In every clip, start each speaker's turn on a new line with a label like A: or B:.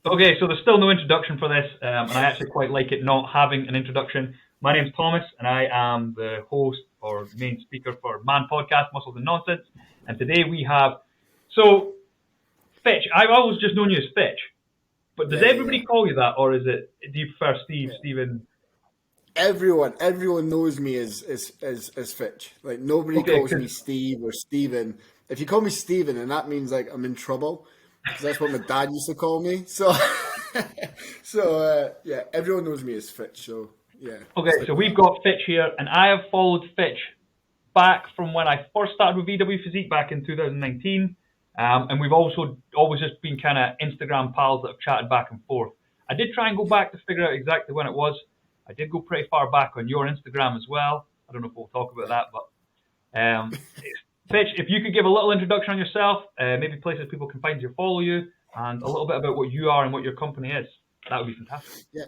A: Okay, so there's still no introduction for this, and I actually quite like it not having an introduction. My name's Thomas, and I am the host or main speaker for M.a.N podcast, Muscles and Nonsense. And today we have, so Fitch. I've always just known you as Fitch, but does
B: Yeah.
A: everybody call you that, or is it? Do you prefer Steve,
B: Yeah.
A: Steven?
B: Everyone knows me as Fitch. Like nobody
A: Okay,
B: calls me Steve or Steven. If you call me Steven, and that means like I'm in trouble, because that's what my dad used to call me. So, yeah, everyone knows me as Fitch. So yeah.
A: okay, so we've got Fitch here, and I have followed Fitch back from when I first started with VW Physique back in 2019. And we've also always just been kind of Instagram pals that have chatted back and forth. I did try and go back to figure out exactly when it was. I did go pretty far back on your Instagram as well. I don't know if we'll talk about that, but Fitch, if you could give a little introduction on yourself, maybe places people can find you, follow you, and a little bit about what you are and what your company is, that would be fantastic.
B: Yeah.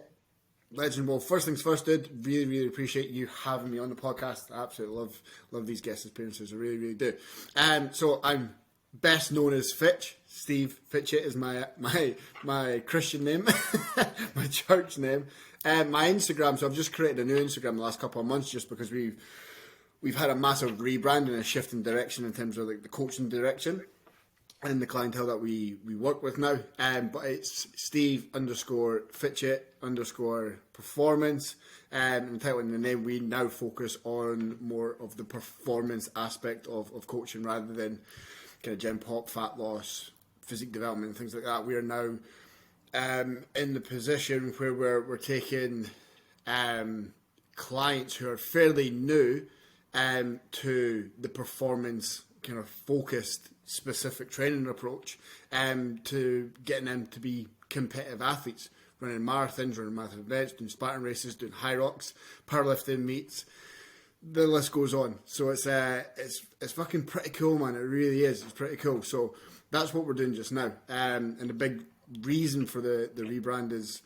B: Legend. Well, first things first, dude. Really appreciate you having me on the podcast. I absolutely love these guest appearances. I really do. So I'm best known as Fitch. Steve Fitchet is my Christian name, my church name, and my Instagram. So I've just created a new Instagram the last couple of months, just because we've had a massive rebrand and a shift in direction in terms of like the coaching direction and the clientele that we work with now. But it's Steve_Fitchet_performance. And the title and the name, we now focus on more of the performance aspect of coaching rather than kind of gym pop, fat loss, physique development, and things like that. We are now in the position where we're taking clients who are fairly new to the performance kind of focused specific training approach, to getting them to be competitive athletes, running marathons, running marathon events, doing Spartan races, doing high rocks, powerlifting meets. The list goes on. So it's fucking pretty cool, man. It really is. It's pretty cool. So that's what we're doing just now. And the big reason for the rebrand is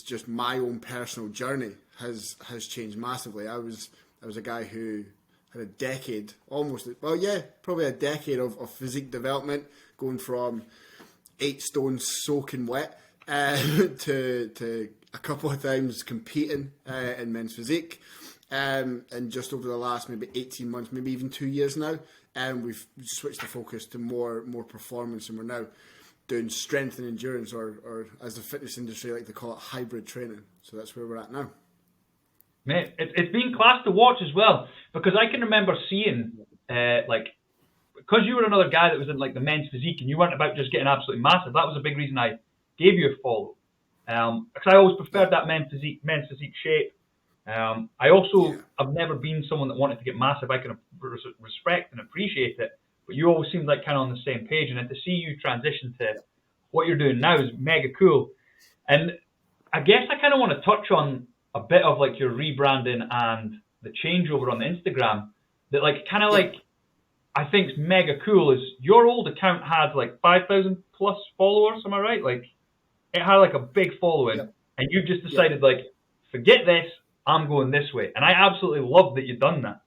B: just my own personal journey has changed massively. I was a guy who had a decade, probably a decade of physique development, going from 8 stone soaking wet to a couple of times competing in men's physique. And just over the last maybe 18 months, maybe even 2 years now, we've switched the focus to more performance, and we're now doing strength and endurance, or as the fitness industry like to call it, hybrid training. So that's where we're at now.
A: Mate, it's been class to watch as well, because I can remember seeing, because you were another guy that was in like the men's physique and you weren't about just getting absolutely massive. That was a big reason I gave you a follow, because I always preferred that men's physique shape. I also have never been someone that wanted to get massive. I can respect and appreciate it, but you always seemed like kind of on the same page, and then to see you transition to what you're doing now is mega cool. And I guess I kind of want to touch on a bit of like your rebranding and the changeover on the Instagram that like kind of like I think is mega cool. Is your old account had like 5,000 plus followers? Am I right? Like it had like a big following, and you just decided like, forget this, I'm going this way. And I absolutely love that you've done that.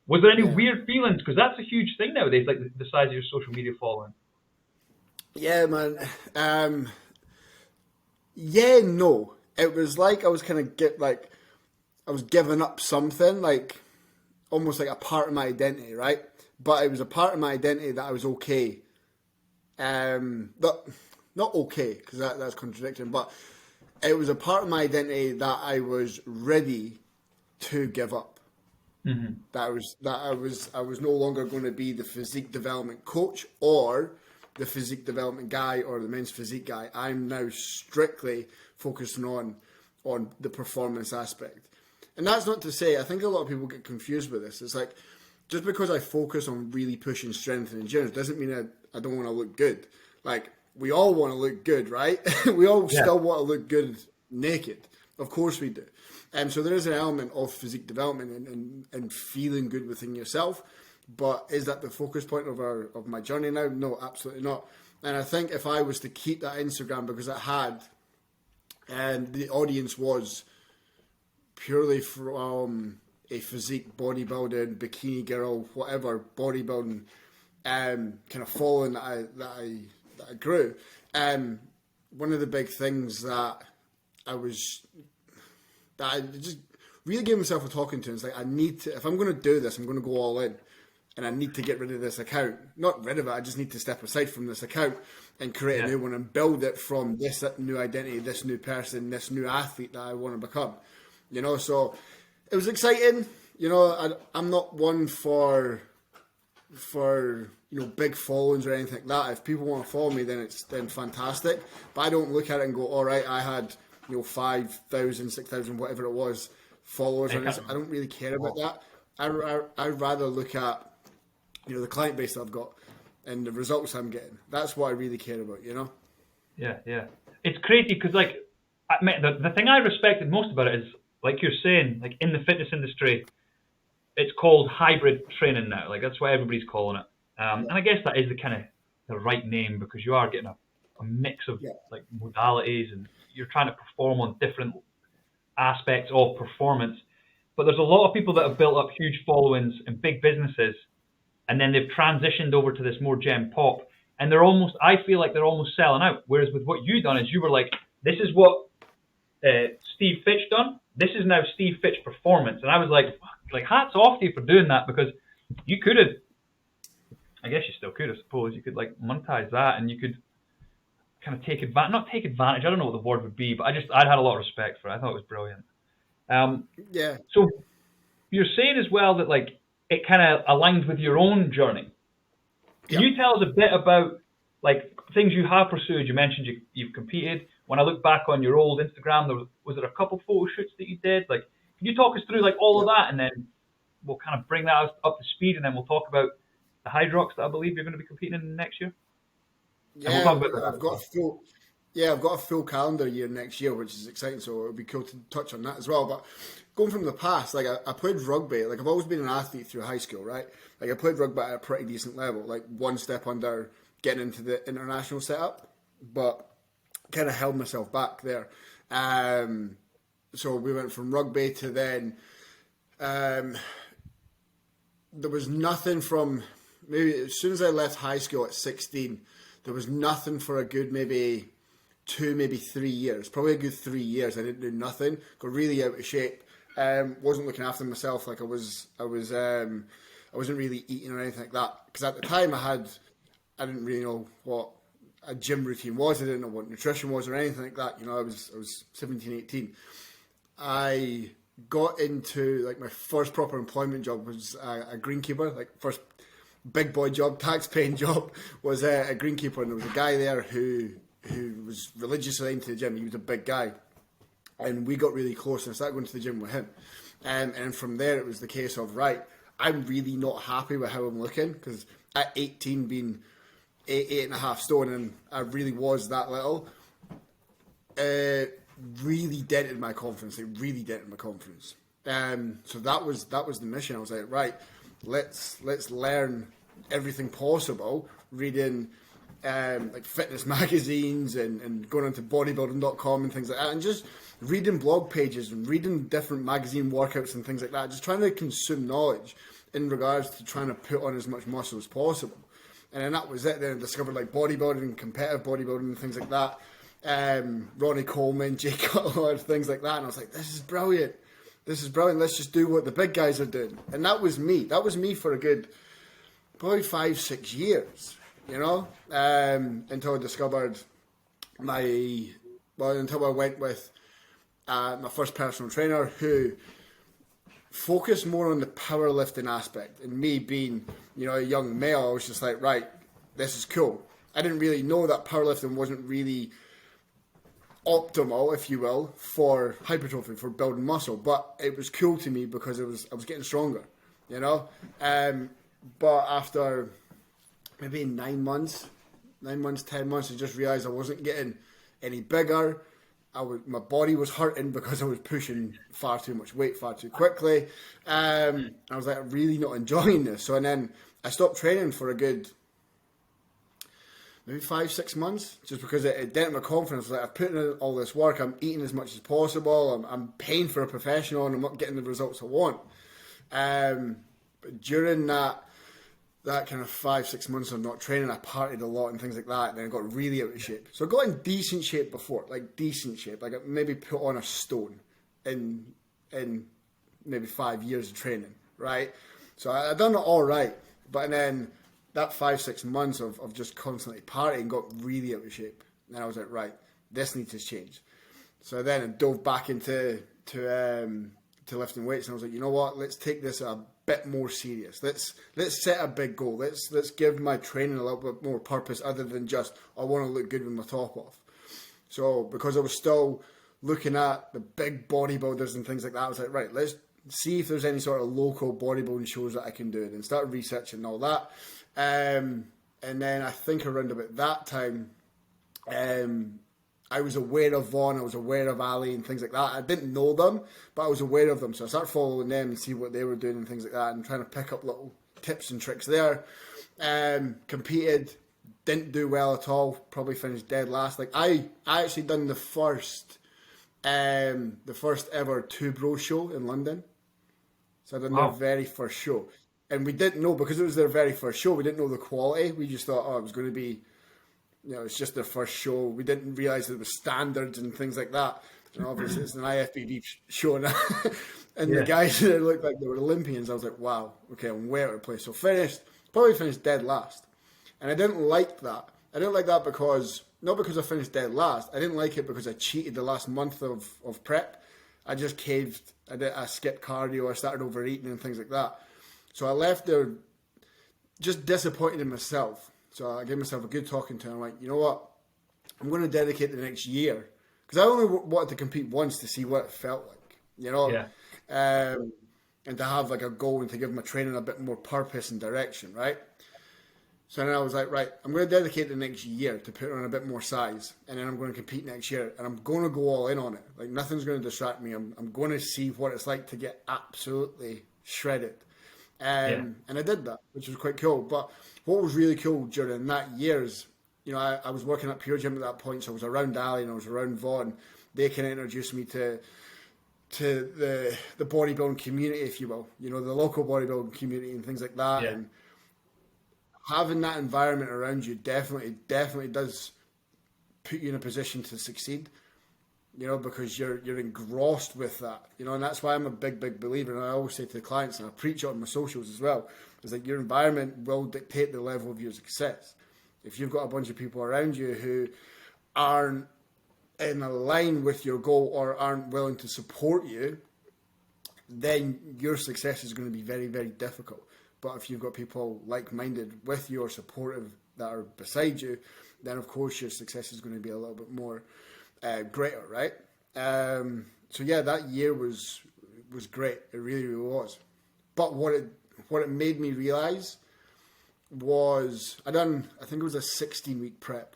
A: Was there any weird feelings? Because that's a huge thing nowadays, like the size of your social media following.
B: Yeah, man. No. It was like I was kind of I was giving up something, like almost like a part of my identity, right? But it was a part of my identity that I was okay. Not okay, because that's contradicting, but it was a part of my identity that I was ready to give up. Mm-hmm. That I was no longer going to be the physique development coach or the physique development guy or the men's physique guy. I'm now strictly focusing on the performance aspect. And that's not to say, I think a lot of people get confused with this. It's like, just because I focus on really pushing strength and endurance doesn't mean I don't want to look good. Like, we all want to look good, right? We all still want to look good naked. Of course we do. So there is an element of physique development and feeling good within yourself. But is that the focus point of my journey now? No, absolutely not. And I think if I was to keep that Instagram, because it had, and the audience was purely from a physique bodybuilding, bikini girl, whatever bodybuilding kind of following that I grew, one of the big things that I just really gave myself a talking to. It's like, I need to, if I'm going to do this, I'm going to go all in. And I need to get rid of this account. Not rid of it, I just need to step aside from this account and create a new one and build it from this new identity, this new person, this new athlete that I want to become. You know, so it was exciting. You know, I'm not one for big followings or anything like that. If people want to follow me, then fantastic. But I don't look at it and go, all right, I had 5,000, 6,000, whatever it was, followers. I don't really care about that. I'd rather look at the client base that I've got and the results I'm getting. That's what I really care about.
A: Yeah. It's crazy because the thing I respected most about it is, like you're saying, like in the fitness industry, it's called hybrid training now. Like that's what everybody's calling it. And I guess that is the right name, because you are getting a mix of like modalities, and you're trying to perform on different aspects of performance. But there's a lot of people that have built up huge followings and big businesses, and then they've transitioned over to this more gen pop, and I feel like they're almost selling out. Whereas with what you done is you were like, this is what Steve Fitch done. This is now Steve Fitch Performance. And I was like hats off to you for doing that, because you could have, I guess you still could, I suppose, you could like monetize that, and you could kind of not take advantage, I don't know what the word would be, but I'd had a lot of respect for it. I thought it was brilliant. So you're saying as well that like it kind of aligned with your own journey. Can you tell us a bit about like things you have pursued? You mentioned you've competed. When I look back on your old Instagram, was there a couple photo shoots that you did? Like, can you talk us through like all of that, and then we'll kind of bring that up to speed, and then we'll talk about the Hydrox that I believe you're going to be competing in next year.
B: Yeah, I've got a full calendar year next year, which is exciting. So it'll be cool to touch on that as well. But going from the past, like I played rugby. Like I've always been an athlete through high school, right? Like I played rugby at a pretty decent level, like one step under getting into the international setup, but kind of held myself back there. So we went from rugby to then there was nothing from maybe as soon as I left high school at 16. There was nothing for a good maybe 2, maybe 3 years. Probably a good 3 years. I didn't do nothing. Got really out of shape. Wasn't looking after myself. Like I wasn't really eating or anything like that. Because at the time I didn't really know what a gym routine was. I didn't know what nutrition was or anything like that. I was 17, 18. I got into like my first proper employment job was a greenkeeper. Like first big boy job, tax paying job, was a greenkeeper, and there was a guy there who was religiously into the gym. He was a big guy, and we got really close, and I started going to the gym with him. And from there, it was the case of, right, I'm really not happy with how I'm looking, because at 18, being 8.5 stone, and I really was that little, really dented my confidence. It really dented my confidence. So that was the mission. I was like, right, let's learn everything possible, reading like fitness magazines and going into bodybuilding.com and things like that, and just reading blog pages and reading different magazine workouts and things like that, just trying to consume knowledge in regards to trying to put on as much muscle as possible. And then that was it. Then I discovered like bodybuilding and competitive bodybuilding and things like that. Ronnie Coleman, Jay Cutler, things like that. And I was like, this is brilliant. Let's just do what the big guys are doing. And that was me. That was me for a good, probably 5-6 years, until I discovered until I went with my first personal trainer, who focused more on the powerlifting aspect. And me being, a young male, I was just like, right, this is cool. I didn't really know that powerlifting wasn't really optimal, if you will, for hypertrophy, for building muscle, but it was cool to me because I was getting stronger, but after maybe 9 months, 10 months, I just realized I wasn't getting any bigger. My body was hurting because I was pushing far too much weight far too quickly. I was like, I'm really not enjoying this. So, and then I stopped training for a good maybe 5-6 months, just because it dented my confidence. Like, I've put in all this work, I'm eating as much as possible, I'm paying for a professional, and I'm not getting the results I want. But during that that kind of 5-6 months of not training, I partied a lot and things like that. And then I got really out of shape. So I got in decent shape before, like decent shape. Like I maybe put on a stone in maybe 5 years of training, right? So I done it all right. But then that 5-6 months of just constantly partying got really out of shape. And I was like, right, this needs to change. So then I dove back into lifting weights, and I was like, you know what? Let's take this a bit more serious. Let's set a big goal. Let's give my training a little bit more purpose other than just I want to look good with my top off. So because I was still looking at the big bodybuilders and things like that, I was like, right, let's see if there's any sort of local bodybuilding shows that I can do, and start researching all that. And then I think around about that time, I was aware of Vaughn, I was aware of Ali and things like that. I didn't know them, but I was aware of them. So I started following them and see what they were doing and things like that, and trying to pick up little tips and tricks there. Competed, didn't do well at all, probably finished dead last. Like I actually done the first ever Two Bro show in London. So I done their very first show. And we didn't know, because it was their very first show, we didn't know the quality. We just thought, it was going to be, it's just their first show. We didn't realise there was standards and things like that. And obviously it's an IFBB show now. And the guys that looked like they were Olympians, I was like, wow, okay, I'm way out of place. So probably finished dead last. And I didn't like that. I didn't like that not because I finished dead last. I didn't like it because I cheated the last month of prep. I just caved. I skipped cardio. I started overeating and things like that. So I left there just disappointed in myself. So I gave myself a good talking to. I'm like, you know what? I'm going to dedicate the next year, because I only wanted to compete once to see what it felt like, and to have like a goal and to give my training a bit more purpose and direction, right? So then I was like, right, I'm going to dedicate the next year to put on a bit more size, and then I'm going to compete next year, and I'm going to go all in on it. Like nothing's going to distract me. I'm going to see what it's like to get absolutely shredded. And I did that, which was quite cool. But what was really cool during that year is, I was working at Pure Gym at that point, so I was around Ali and I was around Vaughn. They kind of introduced me to the bodybuilding community, if you will, the local bodybuilding community and things like that. Yeah. And having that environment around you definitely does put you in a position to succeed. Because you're engrossed with that, and that's why I'm a big believer. And I always say to the clients, and I preach it on my socials as well, is that your environment will dictate the level of your success. If you've got a bunch of people around you who aren't in line with your goal or aren't willing to support you, then your success is going to be very, very difficult. But if you've got people like-minded with you or supportive that are beside you, then of course your success is going to be a little bit more greater, right? So yeah, that year was great. It really, really was. But what it made me realise was I think it was a 16-week prep,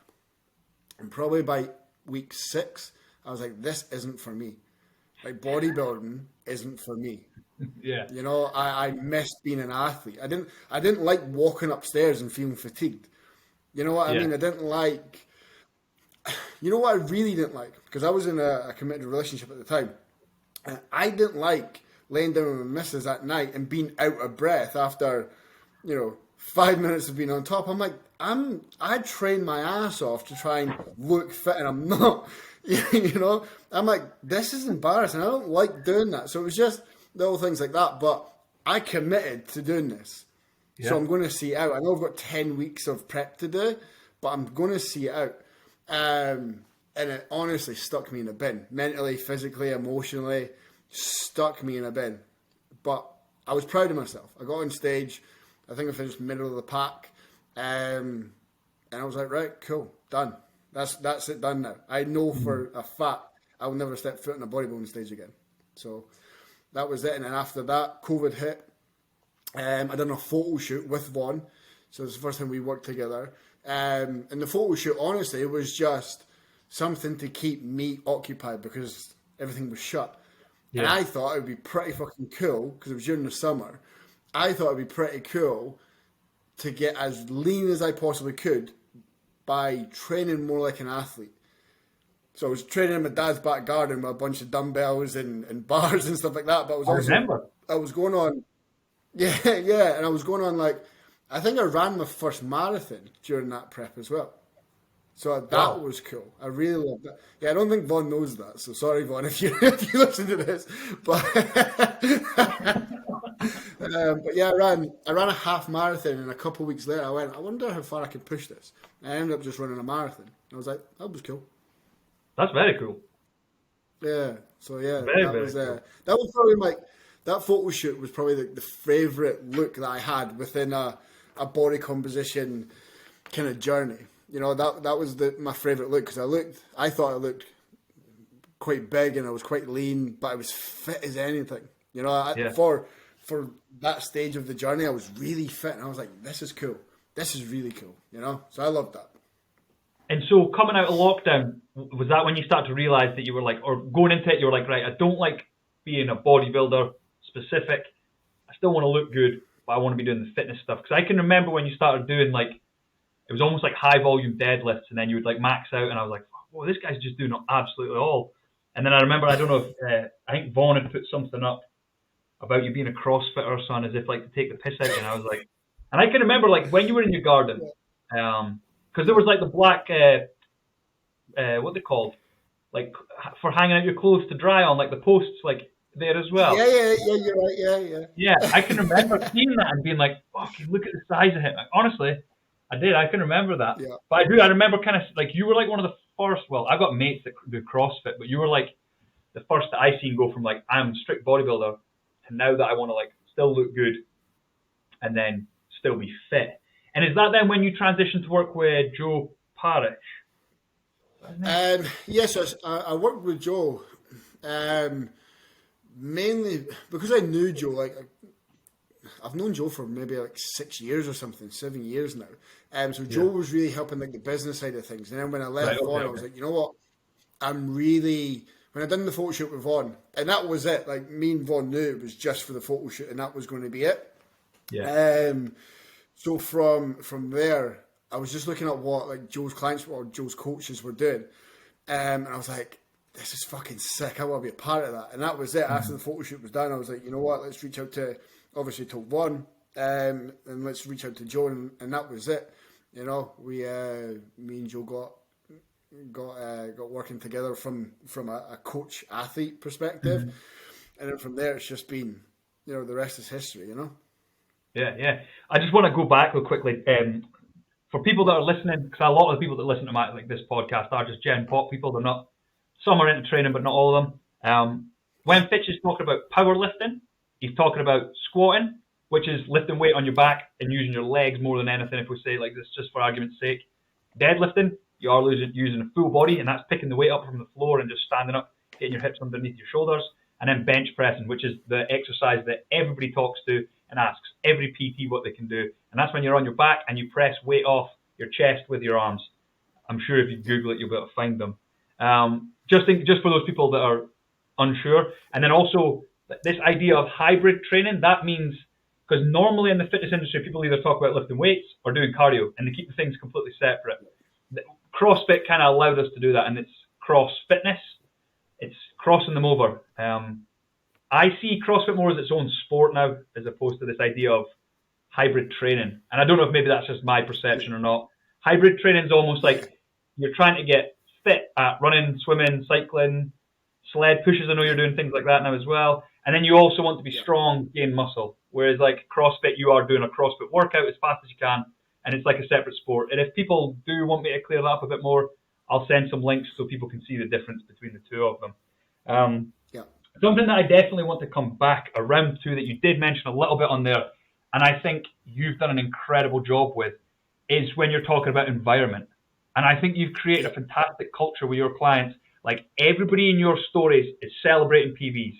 B: and probably by week 6, I was like, this isn't for me. Like bodybuilding isn't for me.
A: Yeah.
B: I missed being an athlete. I didn't like walking upstairs and feeling fatigued. You know what I mean? I didn't like. You know what I really didn't like? Because I was in a committed relationship at the time. And I didn't like laying down with my missus at night and being out of breath after, 5 minutes of being on top. I'm like, I trained my ass off to try and look fit, and I'm not. I'm like, this is embarrassing. I don't like doing that. So it was just little things like that. But I committed to doing this. Yeah. So I'm going to see it out. I know I've got 10 weeks of prep to do, but I'm going to see it out. And it honestly stuck me in a bin. Mentally, physically, emotionally, stuck me in a bin. But I was proud of myself. I got on stage. I think I finished middle of the pack. And I was like, right, cool, done. That's it, done now. I know for a fact I will never step foot on a bodybuilding stage again. So that was it. And then after that, COVID hit. I done a photo shoot with Vaughn. So it was the first time we worked together. And the photo shoot, honestly, it was just something to keep me occupied because everything was shut. Yeah. And I thought it would be pretty fucking cool, because it was during the summer. I thought it would be pretty cool to get as lean as I possibly could by training more like an athlete. So I was training in my dad's back garden with a bunch of dumbbells and bars and stuff like that. But I was going on, and I was going on like I think I ran my first marathon during that prep as well. So that was cool. I really loved that. Yeah, I don't think Vaughn knows that. So sorry, Vaughn, if you listen to this. But but yeah, I ran a half marathon, and a couple of weeks later, I went, I wonder how far I can push this. And I ended up just running a marathon. I was like, that was cool.
A: That's very cool.
B: Yeah. So yeah,
A: Very,
B: that
A: very
B: was
A: cool.
B: that was probably that photo shoot was probably the favorite look that I had within a body composition kind of journey. You know, that was my favorite look because I thought I looked quite big and I was quite lean, but I was fit as anything. You know, for that stage of the journey, I was really fit, and I was like, this is cool. This is really cool. You know, so I loved that.
A: And so coming out of lockdown, was that when you started to realise that you were like, or going into it, you were like, right, I don't like being a bodybuilder specific. I still want to look good, but I want to be doing the fitness stuff. Because I can remember when you started doing like, it was almost like high volume deadlifts, and then you would like max out, and I was like, whoa, this guy's just doing absolutely all. And then I remember, I don't know if, I think Vaughn had put something up about you being a CrossFitter, son, as if like to take the piss out. And I was like, and I can remember like when you were in your garden, because there was like the black, what they called, like for hanging out your clothes to dry on, like the posts like there as well.
B: Yeah, you're right. Yeah.
A: Yeah, I can remember seeing that and being like, fucking look at the size of him. Like, honestly, I did. I can remember that.
B: Yeah.
A: But I remember kind of like you were like one of the first. Well, I've got mates that do CrossFit, but you were like the first that I seen go from like I'm a strict bodybuilder to now that I want to like still look good and then still be fit. And is that then when you transitioned to work with Joe Parrish?
B: Yes, I worked with Joe mainly because I knew Joe. Like I've known Joe for maybe like 6 years or something, 7 years now. So Joe was really helping like the business side of things. And then when I left Vaughn, I was like, you know what? When I done the photo shoot with Vaughn, and that was it. Like me and Vaughn knew it was just for the photo shoot, and that was going to be it.
A: Yeah.
B: So from there, I was just looking at what like Joe's clients or Joe's coaches were doing, and I was like, this is fucking sick. I want to be a part of that. And that was it. After the photo shoot was done, I was like, you know what? Let's reach out to obviously to Vaughn, and let's reach out to Joe, and that was it. You know, me and Joe got working together from a coach athlete perspective, and then from there it's just been, you know, the rest is history. You know.
A: Yeah. I just want to go back real quickly. For people that are listening, because a lot of the people that listen to this podcast are just Gen Pop people. They're not. Some are into training, but not all of them. When Fitch is talking about powerlifting, he's talking about squatting, which is lifting weight on your back and using your legs more than anything. If we say like this, just for argument's sake, deadlifting, you are using a full body, and that's picking the weight up from the floor and just standing up, getting your hips underneath your shoulders. And then bench pressing, which is the exercise that everybody talks to and asks every PT what they can do. And that's when you're on your back and you press weight off your chest with your arms. I'm sure if you Google it, you'll be able to find them. Just for those people that are unsure. And then also this idea of hybrid training, that means, because normally in the fitness industry, people either talk about lifting weights or doing cardio, and they keep the things completely separate. CrossFit kind of allowed us to do that, and it's cross fitness. It's crossing them over. I see CrossFit more as its own sport now, as opposed to this idea of hybrid training. And I don't know if maybe that's just my perception or not. Hybrid training is almost like you're trying to get fit at running, swimming, cycling, sled pushes. I know you're doing things like that now as well. And then you also want to be strong, gain muscle. Whereas like CrossFit, you are doing a CrossFit workout as fast as you can, and it's like a separate sport. And if people do want me to clear that up a bit more, I'll send some links so people can see the difference between the two of them. Something that I definitely want to come back around to that you did mention a little bit on there, and I think you've done an incredible job with, is when you're talking about environment. And I think you've created a fantastic culture with your clients. Like everybody in your stories is celebrating PBs.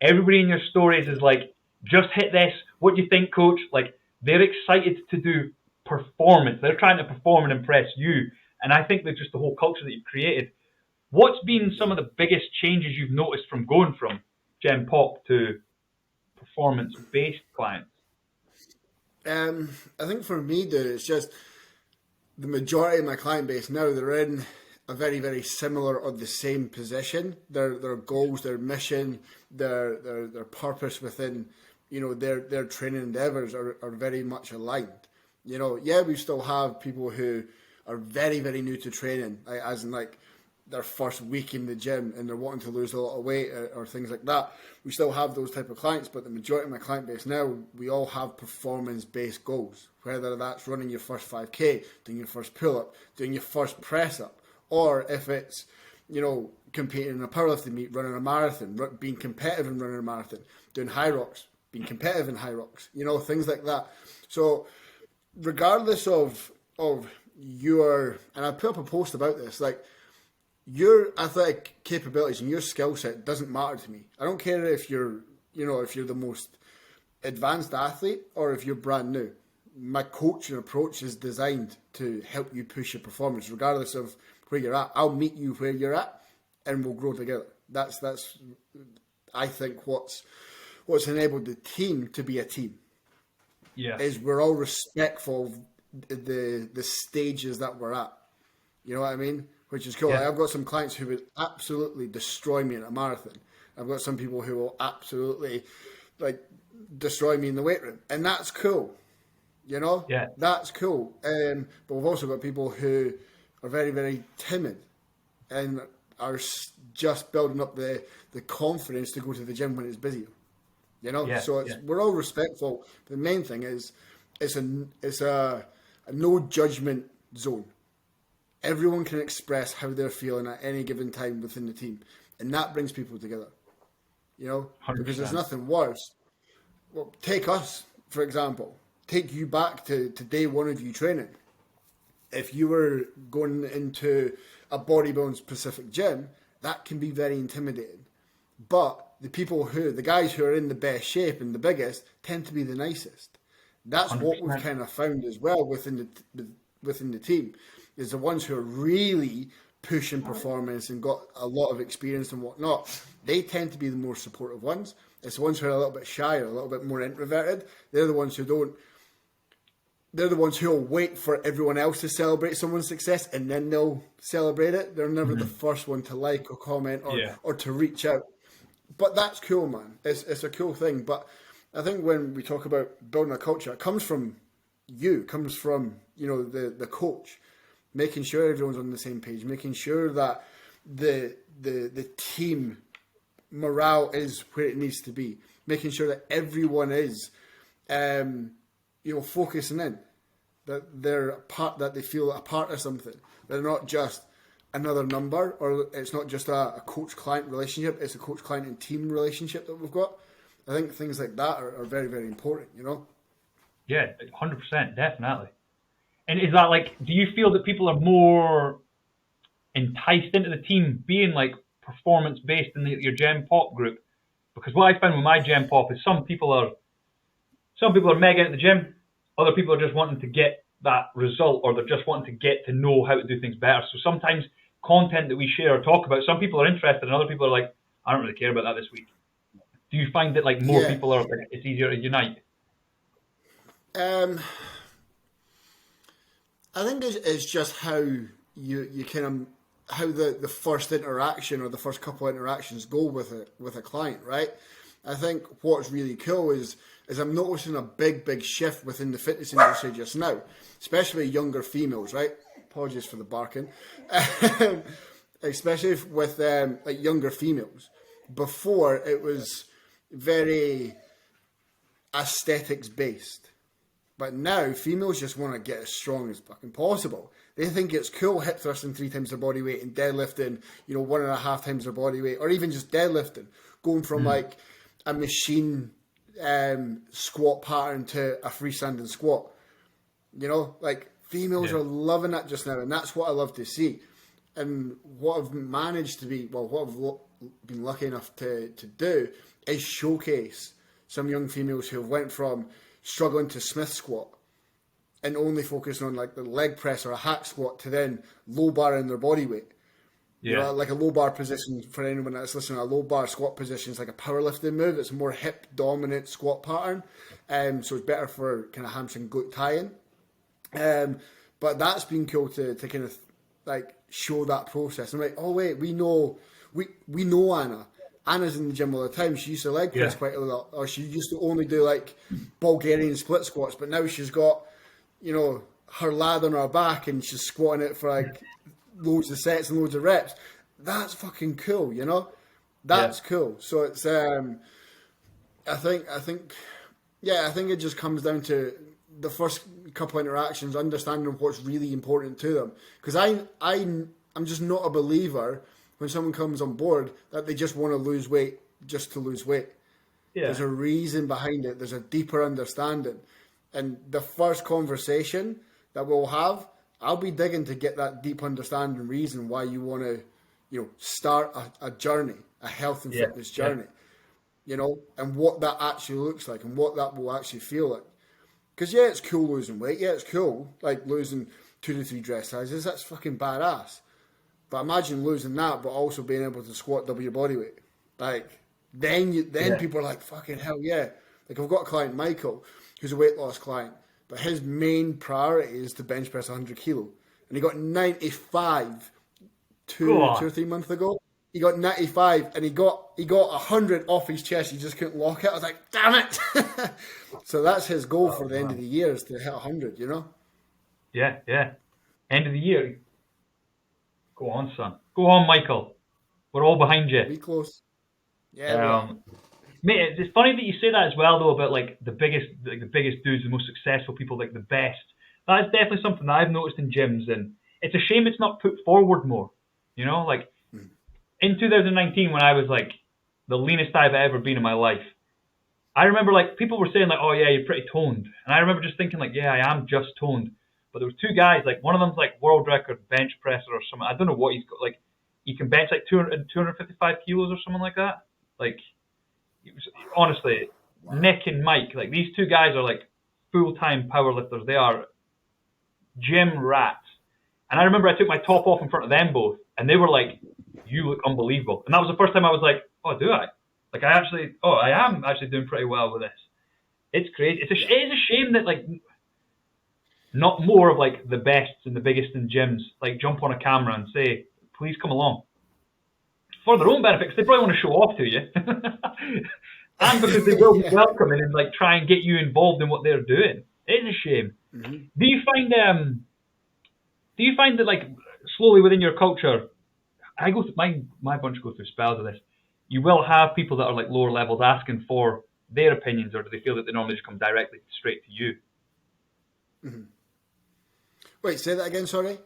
A: Everybody in your stories is like, just hit this. What do you think, coach? Like they're excited to do performance. They're trying to perform and impress you. And I think that just the whole culture that you've created. What's been some of the biggest changes you've noticed from going from Gen Pop to performance-based clients?
B: I think for me, dude, it's just the majority of my client base now, they're in a very, very similar or the same position. Their goals, their mission, their purpose within, you know, their training endeavors are very much aligned. Yeah, we still have people who are very, very new to training, like, as in like their first week in the gym and they're wanting to lose a lot of weight or things like that. We still have those type of clients, but the majority of my client base now, we all have performance-based goals, whether that's running your first 5K, doing your first pull-up, doing your first press-up, or if it's, competing in a powerlifting meet, running a marathon, being competitive in running a marathon, doing high rocks, being competitive in high rocks, things like that. So regardless of your, and I put up a post about this, like, your athletic capabilities and your skill set doesn't matter to me. I don't care if you're the most advanced athlete or if you're brand new. My coaching approach is designed to help you push your performance, regardless of where you're at. I'll meet you where you're at, and we'll grow together. That's I think what's enabled the team to be a team.
A: Yeah,
B: is we're all respectful of the stages that we're at. You know what I mean? Which is cool.
A: Yeah.
B: Like, I've got some clients who would absolutely destroy me in a marathon. I've got some people who will absolutely destroy me in the weight room, and that's cool.
A: Yeah.
B: That's cool. But we've also got people who are very, very timid and are just building up the confidence to go to the gym when it's busier.
A: Yeah,
B: So we're all respectful. The main thing is it's a no judgment zone. Everyone can express how they're feeling at any given time within the team, and that brings people together. 100%. Because there's nothing worse. Well, take us, for example. Take you back to day one of you training. If you were going into a bodybuilding specific gym, that can be very intimidating. But the guys who are in the best shape and the biggest tend to be the nicest. That's 100%. What we've kind of found as well within the team, is the ones who are really pushing performance and got a lot of experience and whatnot. They tend to be the more supportive ones. It's the ones who are a little bit shy or a little bit more introverted. They're the ones who don't. They're the ones who will wait for everyone else to celebrate someone's success and then they'll celebrate it. They're never the first one to like or comment or to reach out. But that's cool, man. It's a cool thing. But I think when we talk about building a culture, it comes from you, comes from, the coach, making sure everyone's on the same page, making sure that the team morale is where it needs to be, making sure that everyone is, focusing in, that they're a part, that they feel a part of something. They're not just another number, or it's not just a coach-client relationship, it's a coach-client and team relationship that we've got. I think things like that are very, very important,
A: Yeah, 100%, definitely. And is that do you feel that people are more enticed into the team being performance-based in your Gen Pop group? Because what I found with my Gen Pop is some people are mega into the gym, other people are just wanting to get that result, or they're just wanting to get to know how to do things better. So sometimes content that we share or talk about, some people are interested and other people are like, I don't really care about that this week. Do you find that more people are, it's easier to unite?
B: I think it's just how you kind of, how the first interaction or the first couple of interactions go with a client, right? I think what's really cool is I'm noticing a big shift within the fitness industry just now, especially younger females, right? Apologies for the barking. Especially with younger females. Before, it was very aesthetics based. But now, females just want to get as strong as fucking possible. They think it's cool hip thrusting 3 times their body weight and deadlifting, 1.5 times their body weight, or even just deadlifting, going from a machine squat pattern to a freestanding squat. Females are loving that just now, and that's what I love to see. And what I've managed to be, what I've been lucky enough to do is showcase some young females who have went from struggling to Smith squat and only focusing on the leg press or a hack squat to then low bar in their body weight.
A: Yeah.
B: A low bar position, for anyone that's listening, a low bar squat position is like a powerlifting move. It's a more hip dominant squat pattern. So it's better for kind of hamstring glute tie-in. But that's been cool to kind of show that process. I'm like, oh wait, we know Anna. Anna's in the gym all the time. She used to leg press quite a lot, or she used to only do Bulgarian split squats, but now she's got her lad on her back and she's squatting it for like loads of sets and loads of reps. That's fucking cool, That's cool. So it's I think it just comes down to the first couple of interactions, understanding what's really important to them. Because I'm just not a believer when someone comes on board that they just want to lose weight just to lose weight. Yeah. There's a reason behind it. There's a deeper understanding. And the first conversation that we'll have, I'll be digging to get that deep understanding reason why you want to, start a journey, a health and fitness journey, and what that actually looks like and what that will actually feel like. Because, it's cool losing weight. Yeah, it's cool, like losing 2 to 3 dress sizes. That's fucking badass. But imagine losing that, but also being able to squat double your body weight. Like, then people are like, fucking hell, yeah. Like, I've got a client, Michael, who's a weight loss client, but his main priority is to bench press 100 kilo. And he got 95 two or 3 months ago. He got 95 and he got 100 off his chest. He just couldn't lock it. I was like, damn it. So that's his goal for the end of the year, is to hit 100,
A: Yeah. End of the year. Go on, son. Go on, Michael. We're all behind you.
B: Be close. Yeah.
A: Mate, it's funny that you say that as well, though, about like the biggest dudes, the most successful people, like the best. That is definitely something that I've noticed in gyms, and it's a shame it's not put forward more. Like in 2019, when I was like the leanest I've ever been in my life, I remember like people were saying like, "Oh yeah, you're pretty toned," and I remember just thinking like, "Yeah, I am just toned." But there was 2 guys, like one of them's like world record bench presser or something. I don't know what he's got. Like he can bench like 255 kilos or something like that. Like it was, honestly, Nick and Mike, like these 2 guys are like full-time powerlifters. They are gym rats. And I remember I took my top off in front of them both, and they were like, "You look unbelievable." And that was the first time I was like, "Oh, do I? Like I am actually doing pretty well with this." It's crazy. It is a shame that like not more of like the best and the biggest in gyms like jump on a camera and say, "Please come along," for their own benefit, because they probably want to show off to you, and because they will be welcoming and like try and get you involved in what they're doing. It is a shame. Mm-hmm. Do you find that like slowly within your culture, I go through, my bunch go through spells of this. You will have people that are like lower levels asking for their opinions, or do they feel that they normally just come directly straight to you?
B: Mm-hmm. Wait, say that again. Sorry.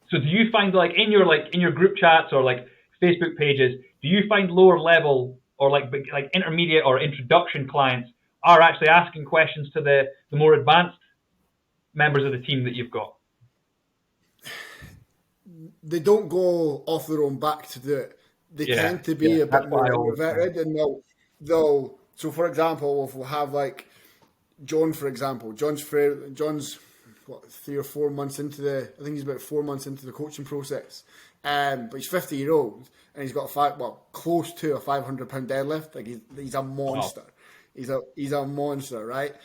A: So do you find like in your group chats or like Facebook pages, do you find lower level or like intermediate or introduction clients are actually asking questions to the more advanced members of the team that you've got?
B: They don't go off their own back to do it. They tend to be a bit more introverted, and they'll. So, for example, if we'll have like John, for example, John's 3 or 4 months into I think he's about 4 months into the coaching process, but he's 50-year-old and he's got close to a 500-pound deadlift. Like he's a monster. Wow. He's a monster, right?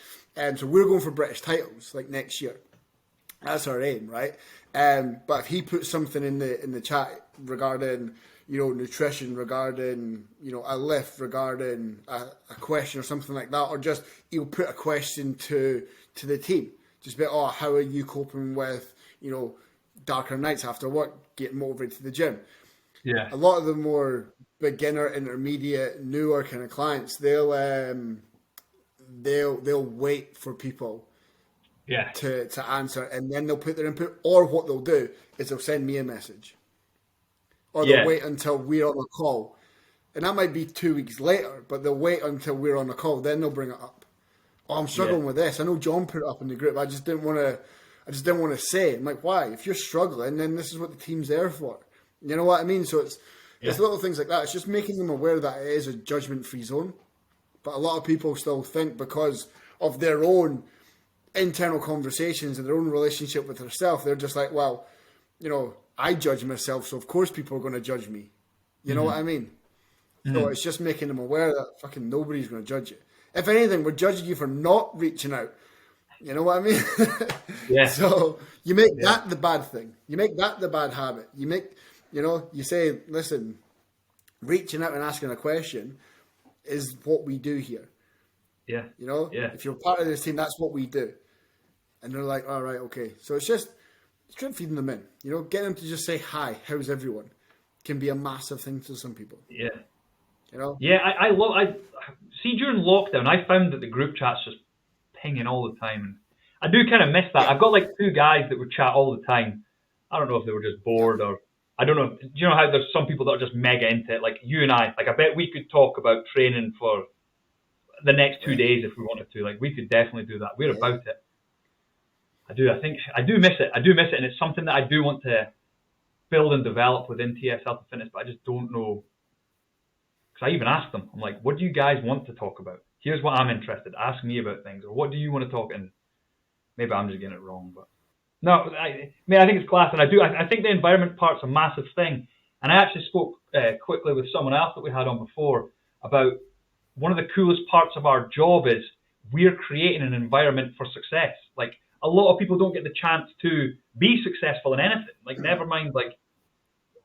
B: So we're going for British titles like next year. That's our aim, right? But if he puts something in the chat regarding nutrition, regarding a lift, regarding a question or something like that, or just he'll put a question to the team, just be how are you coping with darker nights after work, getting motivated to the gym?
A: Yeah,
B: a lot of the more beginner, intermediate, newer kind of clients, they'll wait for people to answer, and then they'll put their input, or what they'll do is they'll send me a message, or they'll wait until we're on a call, and that might be 2 weeks later, but they'll wait until we're on a call, then they'll bring it up. "Oh, I'm struggling with this. I know John put it up in the group. I just didn't want to say it." I'm like, why? If you're struggling, then this is what the team's there for. You know what I mean? So it's little things like that. It's just making them aware that it is a judgment-free zone. But a lot of people still think, because of their own internal conversations and their own relationship with themselves, they're just like, well, I judge myself, so of course people are going to judge me. You know what I mean? Mm-hmm. So it's just making them aware that fucking nobody's going to judge you. If anything, we're judging you for not reaching out. You know what I mean?
A: Yeah.
B: So you make that the bad thing. You make that the bad habit. You say, listen, reaching out and asking a question is what we do here.
A: Yeah.
B: If you're part of this team, that's what we do. and they're like, all right, okay. So it's just drip feeding them in. You know, getting them to just say hi, how's everyone, can be a massive thing to some people.
A: Yeah.
B: You know.
A: Yeah, I see during lockdown, I found that the group chat's just pinging all the time, and I do kind of miss that. I've got like 2 guys that would chat all the time. I don't know if they were just bored or I don't know. Do you know how there's some people that are just mega into it? Like you and I. Like I bet we could talk about training for the next 2 days if we wanted to. Like we could definitely do that. We're about it. I do. I think I do miss it. I do miss it, and it's something that I do want to build and develop within TS Health and Fitness, but I just don't know. Because I even asked them, I'm like, what do you guys want to talk about? Here's what I'm interested. Ask me about things, or what do you want to talk? And maybe I'm just getting it wrong, but no, I think it's class, and I think the environment part's a massive thing. And I actually spoke quickly with someone else that we had on before about one of the coolest parts of our job is we're creating an environment for success. Like a lot of people don't get the chance to be successful in anything. Like never mind like,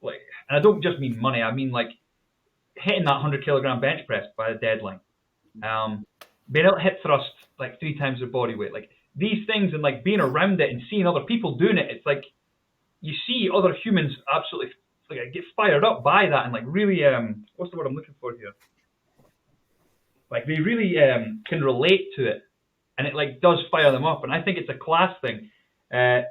A: and I don't just mean money. I mean like hitting that 100-kilogram bench press by the deadline, being able to hit thrust like 3 times their body weight, like these things, and like being around it and seeing other people doing it. It's like you see other humans absolutely like get fired up by that, and like really, what's the word I'm looking for here? Like they really can relate to it, and it like does fire them up. And I think it's a class thing.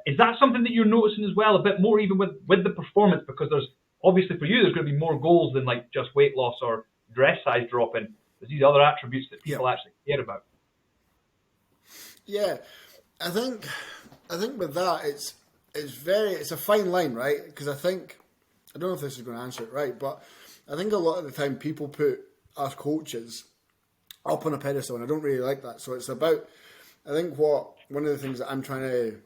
A: Is that something that you're noticing as well, a bit more even with the performance? Because there's obviously for you, there's going to be more goals than like just weight loss or dress size dropping. There's these other attributes that people actually care about.
B: Yeah, I think with that it's a fine line, right? Because I don't know if this is going to answer it right, but I think a lot of the time people put us coaches up on a pedestal, and I don't really like that. So it's about, I think one of the things that I'm trying to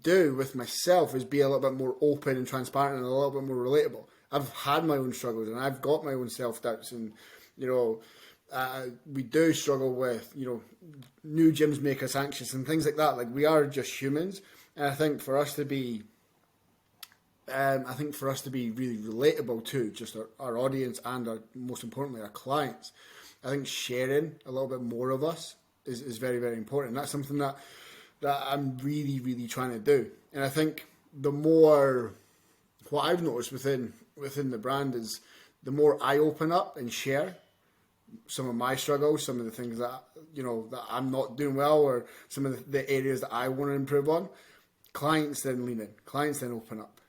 B: do with myself is be a little bit more open and transparent and a little bit more relatable. I've had my own struggles and I've got my own self-doubts, and you know, we do struggle with, you know, new gyms make us anxious and things like that. Like we are just humans, and I think for us to be really relatable to just our audience and most importantly our clients, I think sharing a little bit more of us is very, very important. That's something that I'm really, really trying to do. And I think the more, what I've noticed within the brand is the more I open up and share some of my struggles, some of the things that, you know, that I'm not doing well, or some of the areas that I want to improve on, clients then lean in, clients then open up.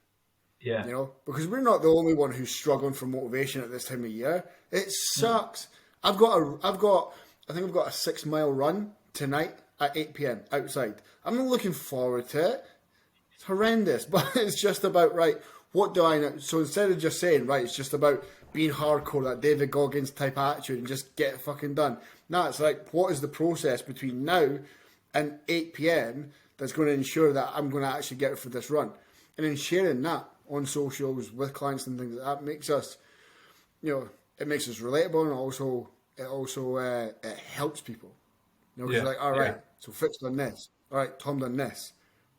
A: Yeah.
B: You know, because we're not the only one who's struggling for motivation at this time of year. It sucks. I think I've got a 6-mile run tonight at 8 p.m. outside. I'm not looking forward to it. It's horrendous, but it's just about, right, what do I know? So instead of just saying, right, it's just about being hardcore, that David Goggins type attitude, and just get it fucking done. No, it's like, what is the process between now and 8 p.m. that's going to ensure that I'm going to actually get it for this run? And then sharing that on socials with clients and things like that makes us, you know, it makes us relatable, and it helps people. You know, because like, all right, so Fitch done this. All right, Tom done this.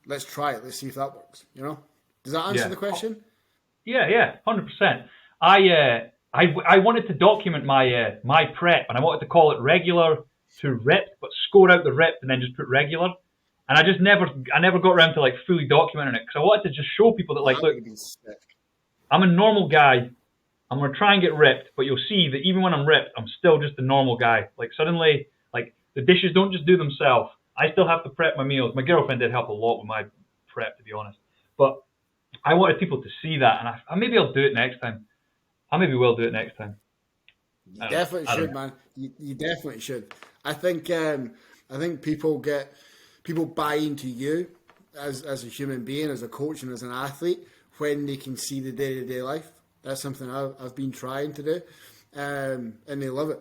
B: Let's try it. Let's see if that works. You know, does that answer the question?
A: Yeah, 100%. I wanted to document my prep, and I wanted to call it regular to rep, but score out the rep and then just put regular. And I never got around to like fully documenting it, because I wanted to just show people that like, look, I'm a normal guy. I'm gonna try and get ripped, but you'll see that even when I'm ripped, I'm still just a normal guy. Like suddenly, like the dishes don't just do themselves. I still have to prep my meals. My girlfriend did help a lot with my prep, to be honest. But I wanted people to see that, and maybe I'll do it next time. I maybe will do it next time.
B: You definitely should, man. You definitely should. I think people buy into you as a human being, as a coach, and as an athlete when they can see the day-to-day life. That's something I've been trying to do, and they love it.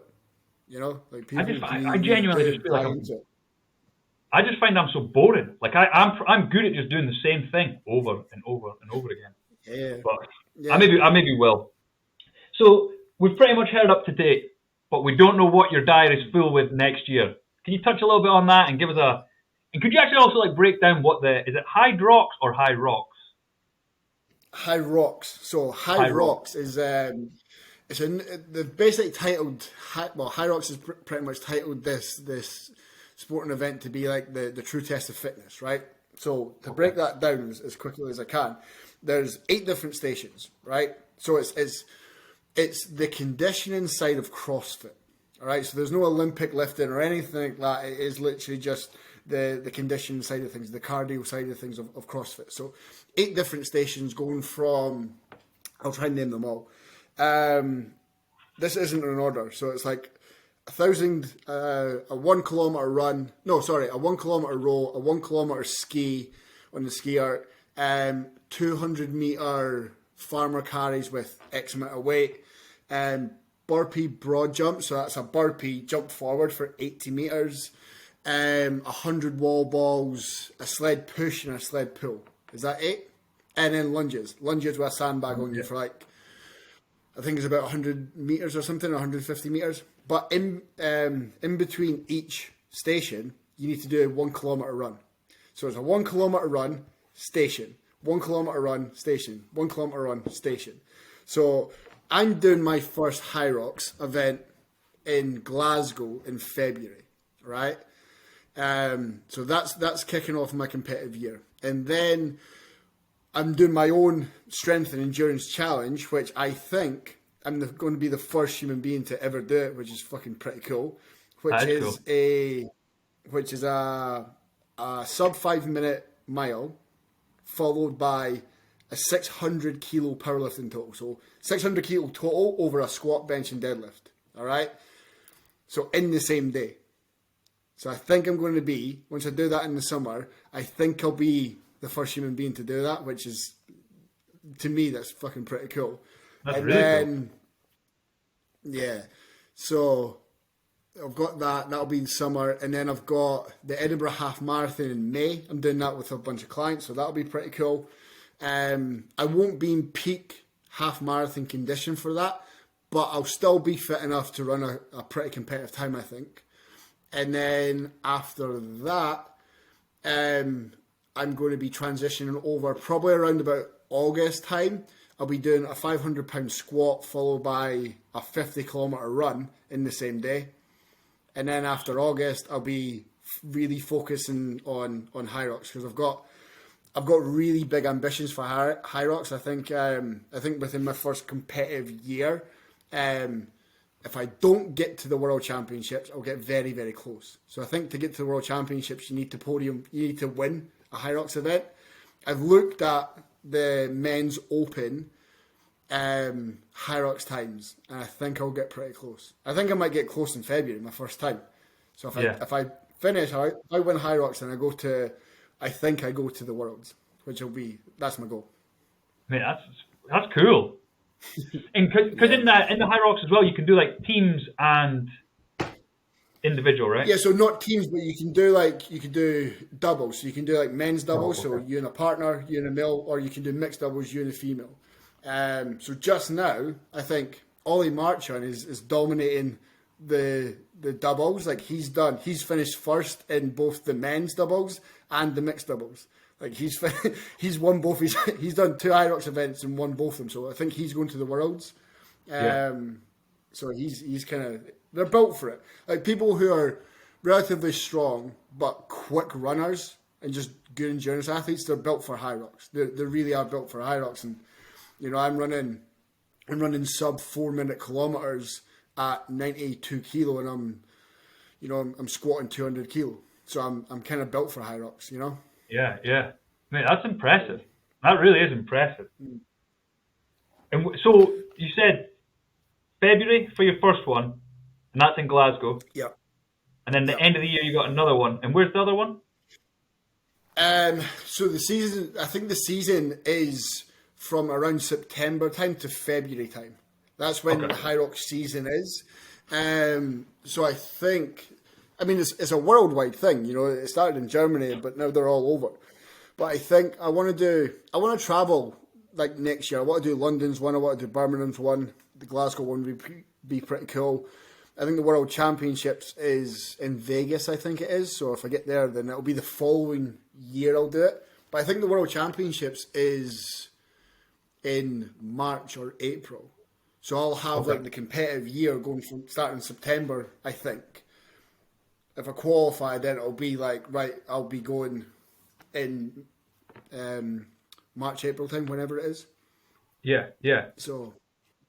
B: You know, like people.
A: I genuinely just feel like I just find I'm so boring. Like I'm good at just doing the same thing over and over and over again.
B: Yeah.
A: But I maybe will. So we've pretty much heard up to date, but we don't know what your diary is full with next year. Can you touch a little bit on that and give us and could you actually also like break down is it high rocks or high rocks?
B: High rocks. So high rocks is they're basically titled. High rocks is pretty much titled this sporting event to be like the true test of fitness, right? So to break that down as quickly as I can, there's 8 different stations, right? So it's the conditioning side of CrossFit, all right? So there's no Olympic lifting or anything like that. It is literally just the conditioning side of things, the cardio side of things of CrossFit. So 8 different stations going from, I'll try and name them all. This isn't in order, so it's like 1,000, a 1 kilometer run. No, sorry, a 1 kilometer row, a 1 kilometer ski on the ski arc, 200 meter farmer carries with X amount of weight, burpee broad jump. So that's a burpee jump forward for 80 meters, 100 wall balls, a sled push, and a sled pull. Is that 8? And then lunges with a sandbag on you for like, I think it's about 100 meters or something, 150 meters. But in between each station, you need to do a 1 kilometer run. So it's a 1 kilometer run, station, 1 kilometer run, station, 1 kilometer run, station. So I'm doing my first High Rocks event in Glasgow in February, right? So that's kicking off my competitive year. And then I'm doing my own strength and endurance challenge, which I think I'm going to be the first human being to ever do it, which is fucking pretty cool. Which is a sub 5 minute mile followed by a 600 kilo powerlifting total. So 600 kilo total over a squat, bench, and deadlift. All right. So in the same day. So I think I'm going to be, once I do that in the summer, I think I'll be the first human being to do that, which is, to me, that's fucking pretty cool.
A: That's really cool.
B: Yeah, so I've got that. That'll be in summer, and then I've got the Edinburgh Half Marathon in May. I'm doing that with a bunch of clients, so that'll be pretty cool. I won't be in peak half marathon condition for that, but I'll still be fit enough to run a pretty competitive time, I think. And then after that, I'm going to be transitioning over probably around about August time. I'll be doing a 500-pound squat followed by a 50-kilometer run in the same day. And then after August, I'll be really focusing on High Rocks because I've got really big ambitions for High Rocks. I think within my first competitive year, if I don't get to the World Championships, I'll get very, very close. So I think to get to the World Championships, you need to win a High Rocks event. I've looked at the M.A.N's Open High Rocks times, and I think I'll get pretty close. I think I might get close in February, my first time. So if I finish, if I win High Rocks, then I think I go to the Worlds, that's my goal.
A: Mate, that's cool. And because in the High Rocks as well, you can do like teams and individual, right?
B: Yeah, so not teams, but you can do doubles. So you can do like men's doubles, so you and a partner, you and a male, or you can do mixed doubles, you and a female. So just now, I think Ollie Marchand is dominating the doubles. Like he's finished first in both the men's doubles and the mixed doubles. Like he's won both. He's done 2 High Rocks events and won both of them. So I think he's going to the Worlds. So he's kind of, they're built for it. Like people who are relatively strong but quick runners and just good endurance athletes, they're built for High Rocks. They really are built for High Rocks. And you know, I'm running sub 4 minute kilometers at 92 kilo, and I'm squatting 200 kilo. So I'm kind of built for High Rocks, you know.
A: Yeah. Mate, that's impressive. That really is impressive. And so you said February for your first one, and that's in Glasgow.
B: Yeah.
A: And then the end of the year, you got another one. And where's the other one?
B: So I think the season is from around September time to February time. That's when the High Rocks season is. So I think, it's a worldwide thing. You know, it started in Germany, but now they're all over. But I think I want to travel like next year. I want to do London's one. I want to do Birmingham's one. The Glasgow one would be pretty cool. I think the World Championships is in Vegas, I think it is. So if I get there, then it'll be the following year I'll do it. But I think the World Championships is in March or April. So I'll have like the competitive year going from starting September, I think. if I qualify, then it'll be like, right, I'll be going in March, April time, whenever it is.
A: Yeah, yeah.
B: So,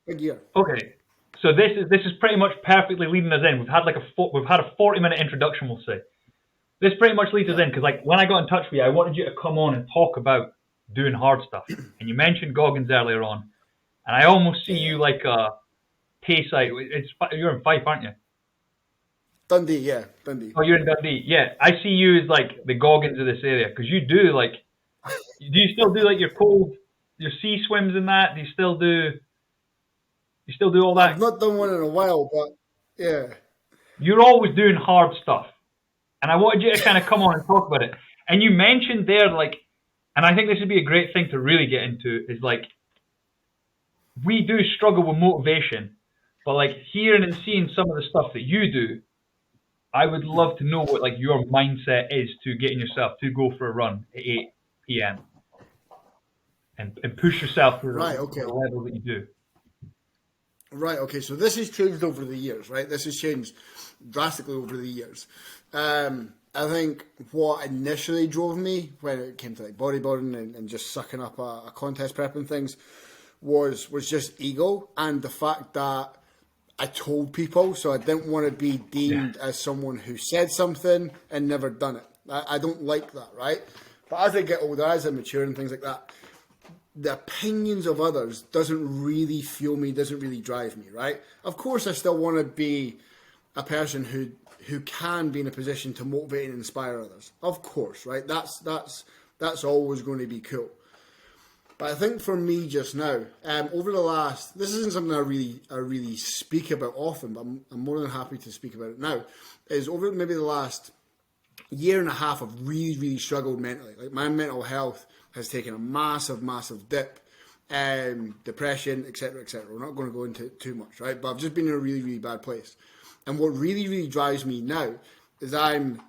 B: big year.
A: Okay. So this is pretty much perfectly leading us in. We've had a 40-minute introduction, we'll say. This pretty much leads us in because, like, when I got in touch with you, I wanted you to come on and talk about doing hard stuff. And you mentioned Goggins earlier on, and I almost see you like a Tayside. You're in Fife, aren't you?
B: Dundee, yeah, Dundee.
A: Oh, you're in Dundee. Yeah, I see you as like the Goggins of this area because you do like. Do you still do like your sea swims and that? Do you still do? You still do all that?
B: I've not done one in a while, but yeah.
A: You're always doing hard stuff. And I wanted you to kind of come on and talk about it. And you mentioned there, like, and I think this would be a great thing to really get into, is like, we do struggle with motivation, but like hearing and seeing some of the stuff that you do, I would love to know what like your mindset is to getting yourself to go for a run at 8 p.m. and push yourself to the level that you do.
B: Right, okay, so this has changed over the years, right? This has changed drastically over the years. I think what initially drove me when it came to like bodybuilding and just sucking up a contest prep and things was just ego and the fact that I told people, so I didn't want to be deemed as someone who said something and never done it. I don't like that, right? But as I get older, as I mature and things like that, the opinions of others doesn't really fuel me, doesn't really drive me, right? Of course, I still want to be a person who can be in a position to motivate and inspire others. Of course, right? That's always going to be cool. But I think for me just now, over the last, this isn't something I really speak about often, but I'm more than happy to speak about it now, is over maybe the last year and a half I've really struggled mentally. Like my mental health has taken a massive dip, depression, etc. We're not going to go into too much, right? But I've just been in a really bad place. And what really drives me now is I'm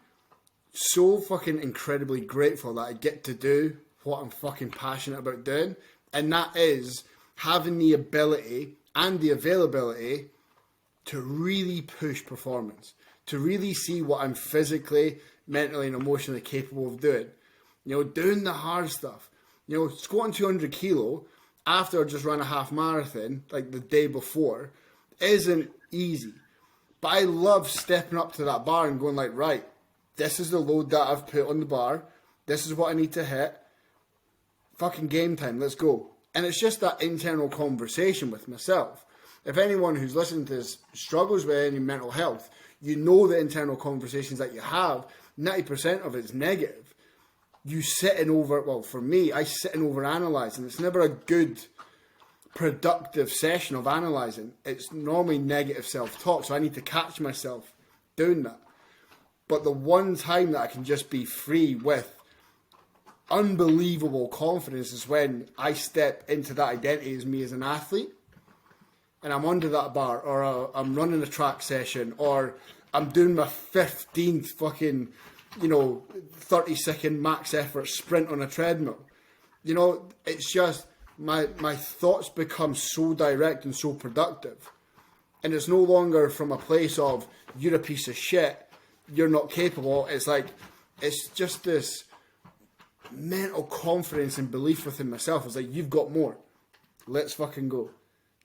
B: so fucking incredibly grateful that I get to do what I'm fucking passionate about doing. And that is having the ability and the availability to really push performance, to really see what I'm physically, mentally and emotionally capable of doing. You know, doing the hard stuff. You know, squatting 200 kilo after I just ran a half marathon, like the day before, isn't easy. But I love stepping up to that bar and going like, right, this is the load that I've put on the bar. This is what I need to hit. Fucking game time, let's go. And it's just that internal conversation with myself. If anyone who's listening to this struggles with any mental health, you know the internal conversations that you have, 90% of it's negative. You sitting over, well, for me, I sit and overanalyze, and it's never a good, productive session of analysing. It's normally negative self-talk, so I need to catch myself doing that. But the one time that I can just be free with unbelievable confidence is when I step into that identity as me as an athlete, and I'm under that bar, or I'm running a track session, or I'm doing my 15th fucking, 30-second max effort sprint on a treadmill. You know, it's just my thoughts become so direct and so productive. And it's no longer from a place of, you're a piece of shit, you're not capable. It's like, it's just this mental confidence and belief within myself. It's like, you've got more. Let's fucking go.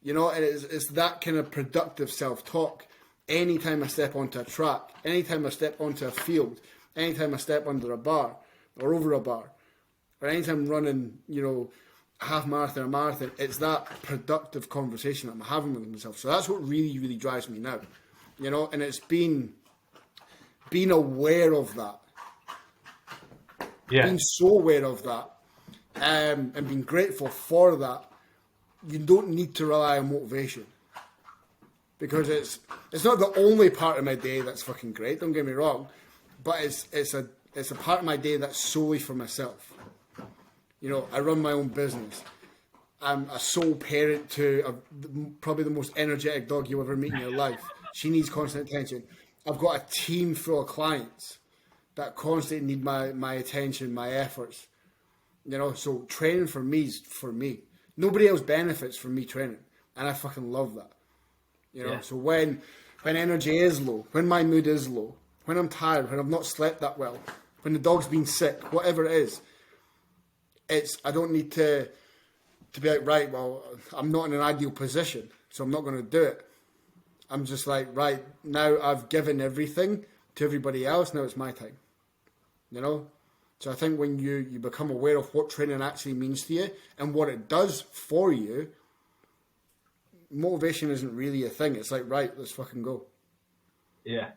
B: You know, and it's that kind of productive self-talk. Anytime I step onto a track, anytime I step onto a field, anytime I step under a bar or over a bar, or anytime I'm running, a half marathon or a marathon, it's that productive conversation that I'm having with myself. So that's what really drives me now. And it's being aware of that.
A: Yeah.
B: Being so aware of that, and being grateful for that. You don't need to rely on motivation, because it's not the only part of my day that's fucking great. Don't get me wrong, but it's a part of my day that's solely for myself. I run my own business. I'm a sole parent to probably the most energetic dog you'll ever meet in your life. She needs constant attention. I've got a team full of clients that constantly need my attention, my efforts. So training for me is for me. Nobody else benefits from me training, and I fucking love that. So when energy is low, when my mood is low, when I'm tired, when I've not slept that well, when the dog's been sick, whatever it is, I don't need to be like, right, well, I'm not in an ideal position, so I'm not going to do it. I'm just like, right, now I've given everything to everybody else, now it's my time. You know? So I think when you become aware of what training actually means to you and what it does for you, motivation isn't really a thing. It's like, right, let's fucking go.
A: Yeah,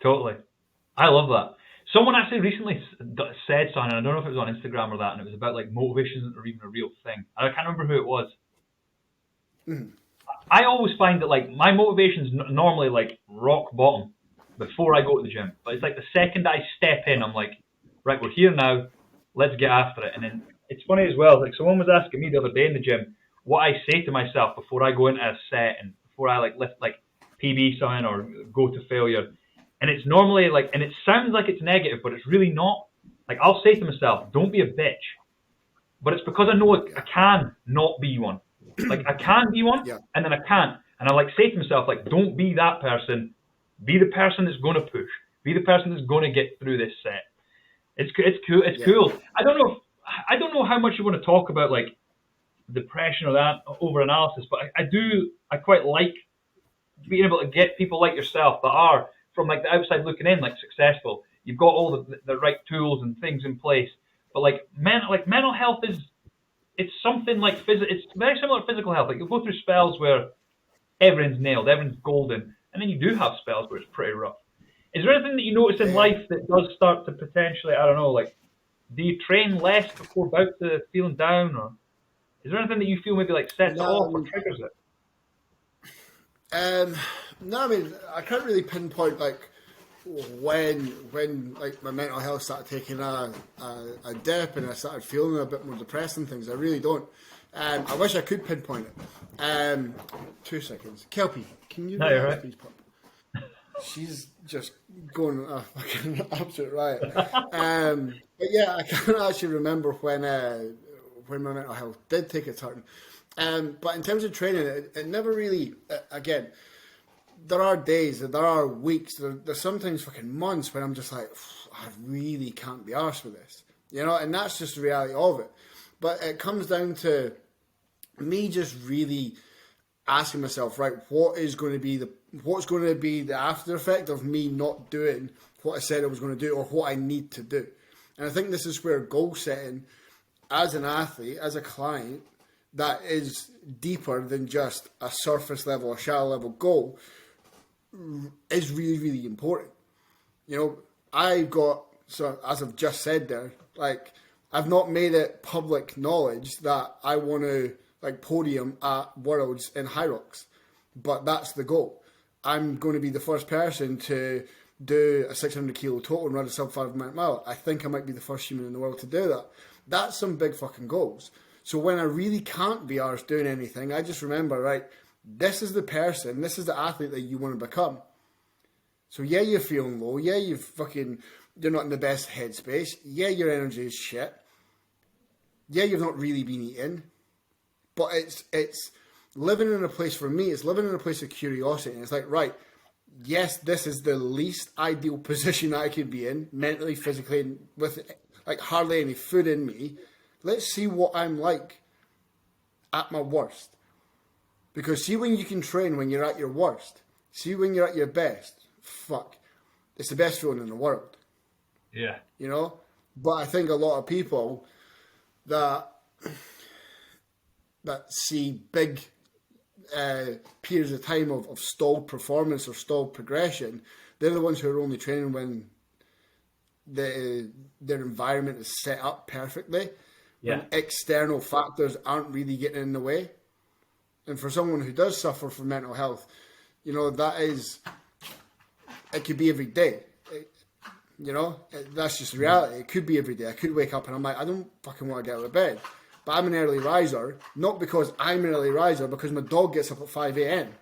A: totally. I love that. Someone actually recently said something, I don't know if it was on Instagram or that, and it was about like motivation isn't even a real thing. I can't remember who it was. Mm. I always find that like my motivation's normally like rock bottom before I go to the gym. But it's like the second I step in, I'm like, right, we're here now, let's get after it. And then it's funny as well, like someone was asking me the other day in the gym what I say to myself before I go into a set and before I like lift like PB something or go to failure. And it's normally like, and it sounds like it's negative, but it's really not. Like I'll say to myself, don't be a bitch. But it's because I know I can not be one. Like I can be one, and then I can't. And I like say to myself, like, don't be that person. Be the person that's going to push. Be the person that's going to get through this set. It's cool. It's cool. I don't know how much you want to talk about like depression or that over analysis, but I quite like being able to get people like yourself that are from like the outside looking in, like successful. You've got all the right tools and things in place, but like mental health it's something like it's very similar to physical health. Like you'll go through spells where everything's nailed, everything's golden, and then you do have spells where it's pretty rough. Is there anything that you notice in life that does start to potentially, I don't know, like, do you train less before about to feeling down, or is there anything that you feel maybe like sets it off or triggers it?
B: No, I mean, I can't really pinpoint like when like my mental health started taking a dip and I started feeling a bit more depressed and things. I really don't. I wish I could pinpoint it. 2 seconds. Kelpie, can you please pop? She's just going fucking absolute riot. But yeah, I can't actually remember when my mental health did take a turn. But in terms of training, it never really. Again, there are days, there are weeks, there's sometimes fucking months when I'm just like, I really can't be arsed with this, you know, and that's just the reality of it. But it comes down to me just really asking myself, right, what's going to be the after effect of me not doing what I said I was going to do or what I need to do. And I think this is where goal setting as an athlete, as a client, that is deeper than just a surface level or shallow level goal is really, really important. You know, so as I've just said there, like, I've not made it public knowledge that I want to like podium at Worlds in High Rocks, but that's the goal. I'm going to be the first person to do a 600 kilo total and run a sub 5 minute mile. I think I might be the first human in the world to do that. That's some big fucking goals. So when I really can't be arsed doing anything, I just remember, right, this is the person, this is the athlete that you want to become. So yeah, you're feeling low. Yeah, you're not in the best headspace. Yeah, your energy is shit. Yeah, you've not really been eating. But it's living in a place, for me, it's living in a place of curiosity. And it's like, right, yes, this is the least ideal position I could be in, mentally, physically, and with like hardly any food in me. Let's see what I'm like at my worst. Because see when you can train when you're at your worst. See when you're at your best. Fuck. It's the best feeling in the world.
A: Yeah.
B: You know? But I think a lot of people that see big periods of time of stalled performance or stalled progression, they're the ones who are only training when their environment is set up perfectly.
A: Yeah.
B: When external factors aren't really getting in the way. And for someone who does suffer from mental health, you know, it could be every day. That's just reality. It could be every day. I could wake up and I'm like, I don't fucking want to get out of bed. But I'm an early riser, not because I'm an early riser, because my dog gets up at 5 a.m.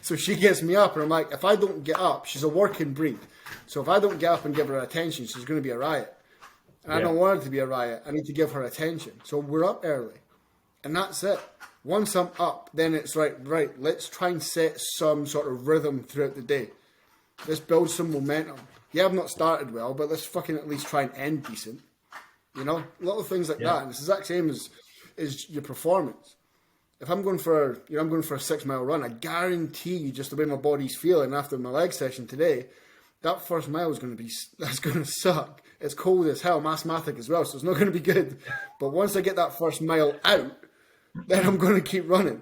B: So she gets me up and I'm like, if I don't get up, she's a working breed. So if I don't get up and give her attention, she's going to be a riot. And I don't want her to be a riot. I need to give her attention. So we're up early. And that's it. Once I'm up, then it's right, let's try and set some sort of rhythm throughout the day. Let's build some momentum. Yeah, I've not started well, but let's fucking at least try and end decent. You know, little things like that. And it's the exact same as your performance. If I'm going for a 6-mile run, I guarantee you, just the way my body's feeling after my leg session today, that first mile is going to suck. It's cold as hell, I'm asthmatic as well, so it's not going to be good. But once I get that first mile out, then I'm going to keep running.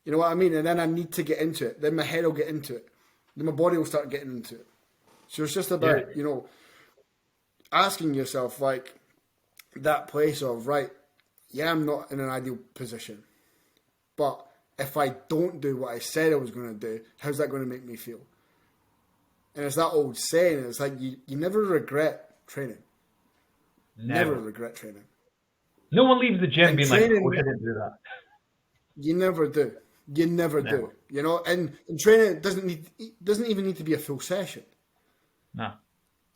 B: You know what I mean? And then I need to get into it. Then my head will get into it. Then my body will start getting into it. So it's just about, you know, asking yourself, like, that place of, right, yeah, I'm not in an ideal position. But if I don't do what I said I was going to do, how's that going to make me feel? And it's that old saying, it's like you never regret training. Never regret training.
A: No one leaves the gym being like, oh, I didn't do that.
B: You never do. You never do. You know, and training doesn't even need to be a full session.
A: No.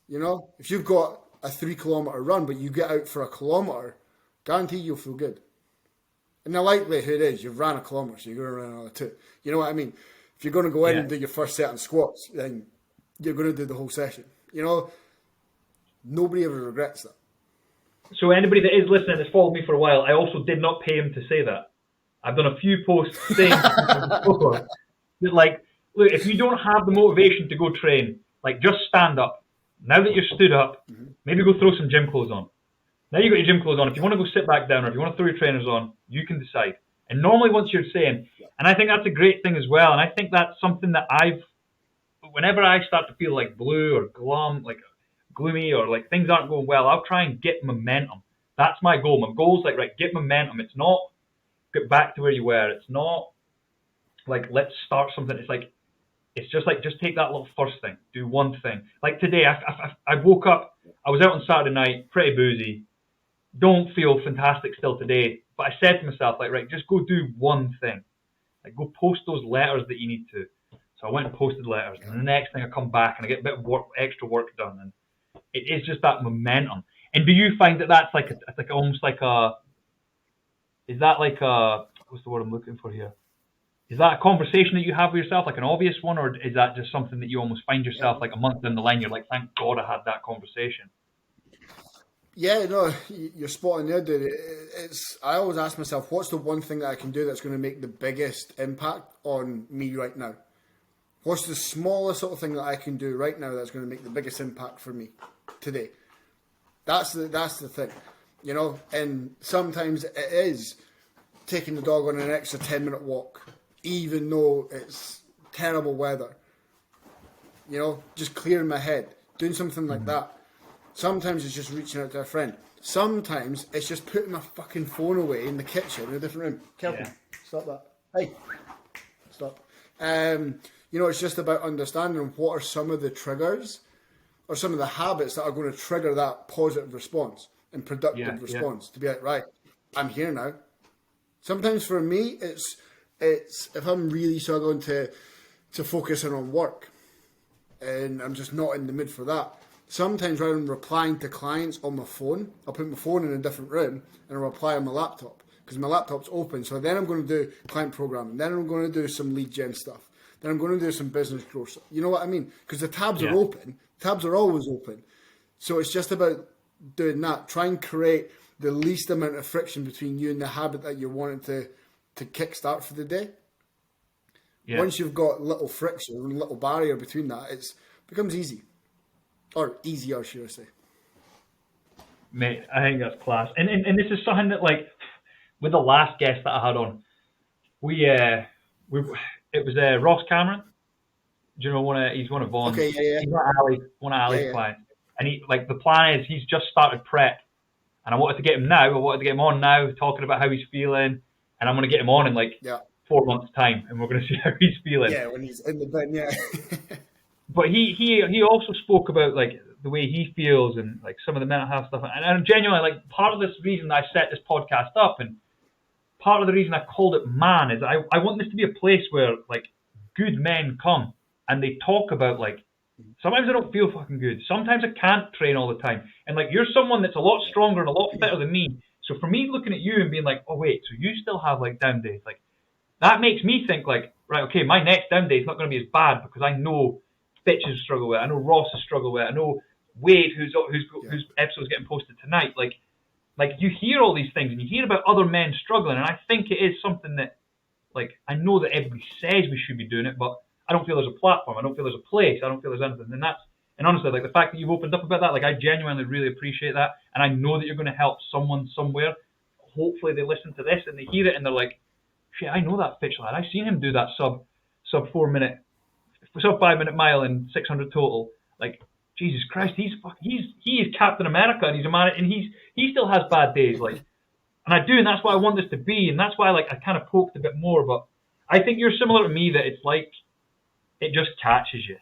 B: You know, if you've got a 3-kilometer run, but you get out for a kilometer, guarantee you'll feel good. And the likelihood is you've ran a kilometer, so you're going to run another 2. You know what I mean? If you're going to go in and do your first set on squats, then you're going to do the whole session. You know, nobody ever regrets that.
A: So anybody that is listening that's followed me for a while, I also did not pay him to say that. I've done a few posts saying that, like, look, if you don't have the motivation to go train, like, just stand up. Now that you're stood up, maybe go throw some gym clothes on. Now you've got your gym clothes on. If you want to go sit back down or if you want to throw your trainers on, you can decide. And normally once you're saying, and I think that's a great thing as well, and I think that's something that whenever I start to feel like blue or glum, like gloomy or like things aren't going well, I'll try and get momentum. That's my goal. My goal is like, right, get momentum. It's not get back to where you were. It's not like, let's start something. It's like, it's just like, just take that little first thing. Do one thing. Like today, I woke up, I was out on Saturday night, pretty boozy. Don't feel fantastic still today. But I said to myself, like, right, just go do one thing. Like, go post those letters that you need to. So I went and posted letters. And the next thing I come back and I get a bit of extra work done. And it is just that momentum. And do you find that that's like, it's like almost like is that like what's the word I'm looking for here? Is that a conversation that you have with yourself, like an obvious one, or is that just something that you almost find yourself like a month down the line, you're like, thank God I had that conversation?
B: Yeah, no, you're spot on there, dude. I always ask myself, what's the one thing that I can do that's going to make the biggest impact on me right now? What's the smallest little thing that I can do right now that's going to make the biggest impact for me today? That's the thing, you know. And sometimes it is taking the dog on an extra 10-minute walk, even though it's terrible weather. You know, just clearing my head, doing something like that. Sometimes it's just reaching out to a friend. Sometimes it's just putting my fucking phone away in the kitchen in a different room. Careful, stop that. Hey, stop. You know, it's just about understanding what are some of the triggers or some of the habits that are going to trigger that positive response and productive response to be like, right, I'm here now. Sometimes for me, it's if I'm really struggling to focus in on work and I'm just not in the mood for that. Sometimes rather than replying to clients on my phone, I'll put my phone in a different room and I'll reply on my laptop because my laptop's open. So then I'm going to do client programming. Then I'm going to do some lead gen stuff. Then I'm going to do some business growth stuff. You know what I mean? Because the tabs are open. Tabs are always open. So it's just about doing that. Try and create the least amount of friction between you and the habit that you're wanting to kickstart for the day. Yeah. Once you've got little friction, a little barrier between that, it becomes easy. Or easier, should I say.
A: Mate, I think that's class. And this is something that, like, with the last guest that I had on, it was Ross Cameron. Do you know he's one of Vaughn's.
B: Okay, yeah.
A: He's one of Ali's clients. And the plan is he's just started prep. And I wanted to get him now. I wanted to get him on now, talking about how he's feeling. And I'm going to get him on in 4 months' time. And we're going to see how he's feeling.
B: Yeah, when he's in the bin, yeah.
A: But he also spoke about like the way he feels and like some of the mental health stuff. And I'm genuinely like part of this reason I set this podcast up and part of the reason I called it M.a.N is I want this to be a place where like good men come and they talk about like sometimes I don't feel fucking good. Sometimes I can't train all the time. And like you're someone that's a lot stronger and a lot fitter than me. So for me looking at you and being like, oh wait, so you still have like down days, like that makes me think like, right, okay, my next down day is not going to be as bad because I know Fitch has struggled with it. I know Ross has struggled with it. I know Wade, whose episode's getting posted tonight. Like you hear all these things and you hear about other men struggling, and I think it is something that, like, I know that everybody says we should be doing it, but I don't feel there's a platform. I don't feel there's a place. I don't feel there's anything. And honestly, like, the fact that you've opened up about that, like, I genuinely really appreciate that, and I know that you're going to help someone somewhere. Hopefully they listen to this and they hear it and they're like, shit, I know that Fitch lad. I've seen him do that sub 5 minute mile in 600 total. Like, Jesus Christ, he is Captain America, and he's a man, and he still has bad days. Like, and I do, and that's why I want this to be, and that's why, like, I kind of poked a bit more. But I think you're similar to me, that it's like it just catches you,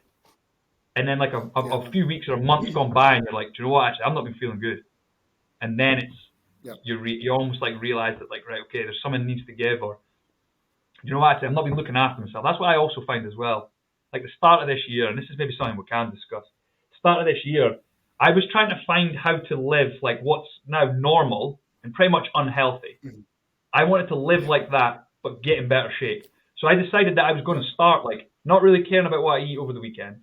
A: and then like a few weeks or a month's gone by, and you're like, do you know what? Actually, I've not been feeling good, and then it's you almost like realize that, like, right, okay, there's someone needs to give, or you know what? Actually, I've not been looking after myself. That's what I also find as well. Like, the start of this year, and this is maybe something we can discuss. Start of this year, I was trying to find how to live like what's now normal and pretty much unhealthy. Mm-hmm. I wanted to live like that, but get in better shape. So I decided that I was going to start, like, not really caring about what I eat over the weekend.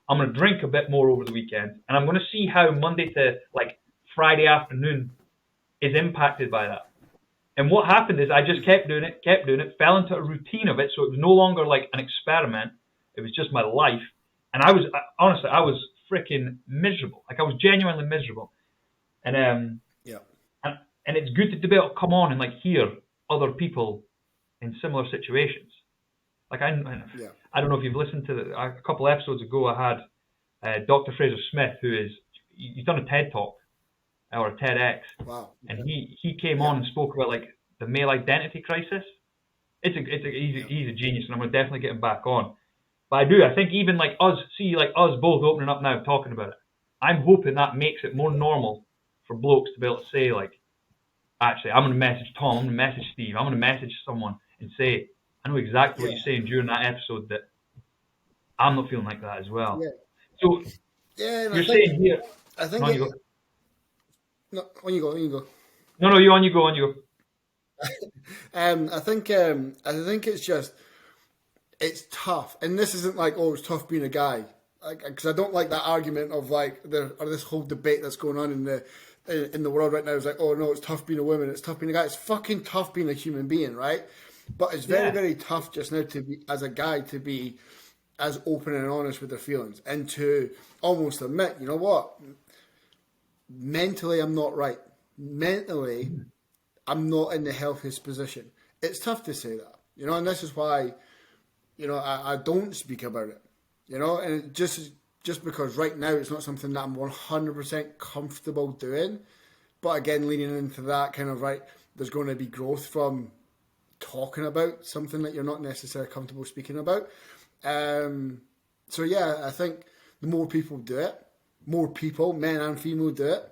A: I'm going to drink a bit more over the weekend, and I'm going to see how Monday to, like, Friday afternoon is impacted by that. And what happened is I just kept doing it, fell into a routine of it, so it was no longer like an experiment. It was just my life. And I was freaking miserable. Like, I was genuinely miserable. And and it's good to be able to come on and, like, hear other people in similar situations. Like, I don't know if you've listened to a couple episodes ago. I had Dr. Fraser Smith, he's done a TED Talk or a TEDx. Wow. And he came on and spoke about, like, the male identity crisis. He's a genius, and I'm gonna definitely get him back on. But I think even like us both opening up now talking about it, I'm hoping that makes it more normal for blokes to be able to say, like, actually, I'm going to message Tom, I'm going to message Steve, I'm going to message someone and say, I know exactly what you're saying during that episode, that I'm not feeling like that as well. Yeah. So you're saying here... I think... On you go. No, you go.
B: I think it's just... It's tough, and this isn't like, oh, it's tough being a guy, because I don't like that argument of, like, this whole debate that's going on in the world right now. Is like, oh no, it's tough being a woman, it's tough being a guy. It's fucking tough being a human being, right? But it's very, very tough just now to be, as a guy, to be as open and honest with their feelings, and to almost admit, you know what, mentally I'm not right. Mentally, I'm not in the healthiest position. It's tough to say that, you know, and this is why, you know, I don't speak about it, you know, and just because right now it's not something that I'm 100% comfortable doing. But again, leaning into that kind of, right, there's going to be growth from talking about something that you're not necessarily comfortable speaking about. So yeah, I think the more people do it, more people, men and female, do it,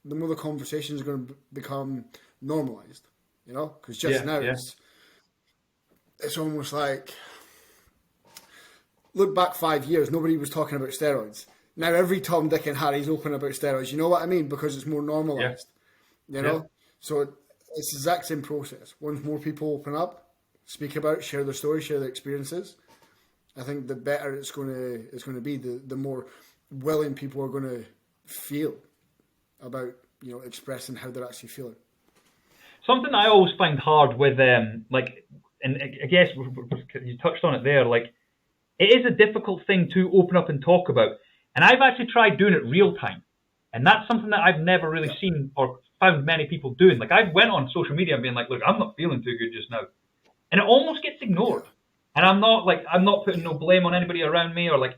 B: the more the conversation is going to become normalized, you know, because just now it's almost like, look back 5 years, nobody was talking about steroids. Now every Tom, Dick and Harry's open about steroids. You know what I mean? Because it's more normalised. You know? So it's the exact same process. Once more people open up, speak about it, share their stories, share their experiences, I think the better it's going to be, the more willing people are going to feel about, you know, expressing how they're actually feeling.
A: Something I always find hard with, like, and I guess you touched on it there, like, it is a difficult thing to open up and talk about. And I've actually tried doing it real time. And that's something that I've never really seen or found many people doing. Like, I went on social media and being like, look, I'm not feeling too good just now. And it almost gets ignored. And I'm not putting no blame on anybody around me, or like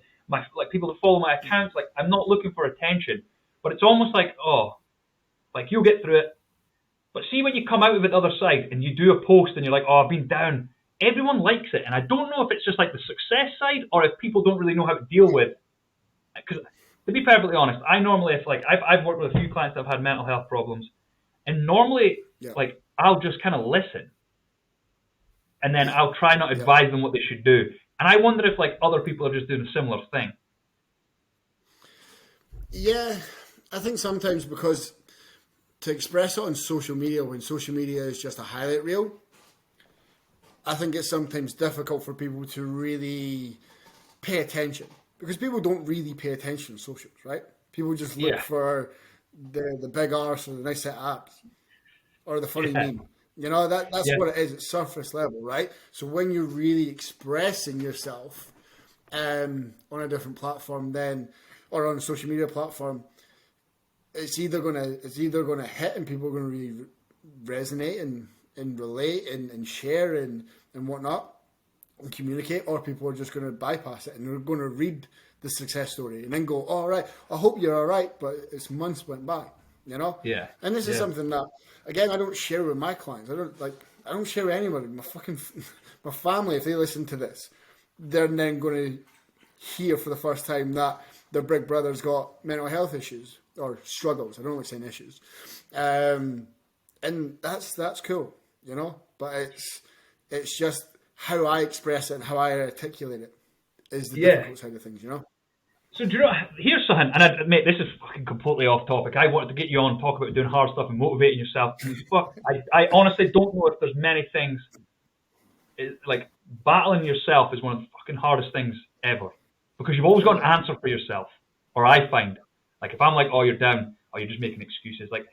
A: people that follow my accounts. Like, I'm not looking for attention. But it's almost like, oh, like, you'll get through it. But see, when you come out of it the other side and you do a post and you're like, oh, I've been down, everyone likes it. And I don't know if it's just like the success side, or if people don't really know how to deal with. Because to be perfectly honest, I normally, if like I've worked with a few clients that have had mental health problems, and normally like I'll just kind of listen, and then I'll try not advise them what they should do. And I wonder if like other people are just doing a similar thing.
B: Yeah, I think sometimes because to express it on social media, when social media is just a highlight reel, I think it's sometimes difficult for people to really pay attention, because people don't really pay attention to socials, right? People just look for the big arse or the nice set of abs or the funny meme. You know, that's what it is. It's surface level, right? So when you're really expressing yourself on a different platform then, or on a social media platform, it's either gonna hit and people are gonna really resonate and relate and share and whatnot and communicate, or people are just gonna bypass it and they're gonna read the success story and then go, "All right, I hope you're all right," but it's months went by, you know.
A: Yeah.
B: And this is something that, again, I don't share with my clients. I don't share with anybody. My family, if they listen to this, they're then going to hear for the first time that their big brother's got mental health issues or struggles. I don't like saying issues, and that's cool, you know. But it's just how I express it and how I articulate it is the difficult side of things, you know.
A: So do you know, here's something, and I admit this is fucking completely off topic. I wanted to get you on, talk about doing hard stuff and motivating yourself. But I honestly don't know if there's many things, like battling yourself is one of the fucking hardest things ever. Because you've always got an answer for yourself. Or I find, like if I'm like, oh, you're down, oh, you're just making excuses. Like,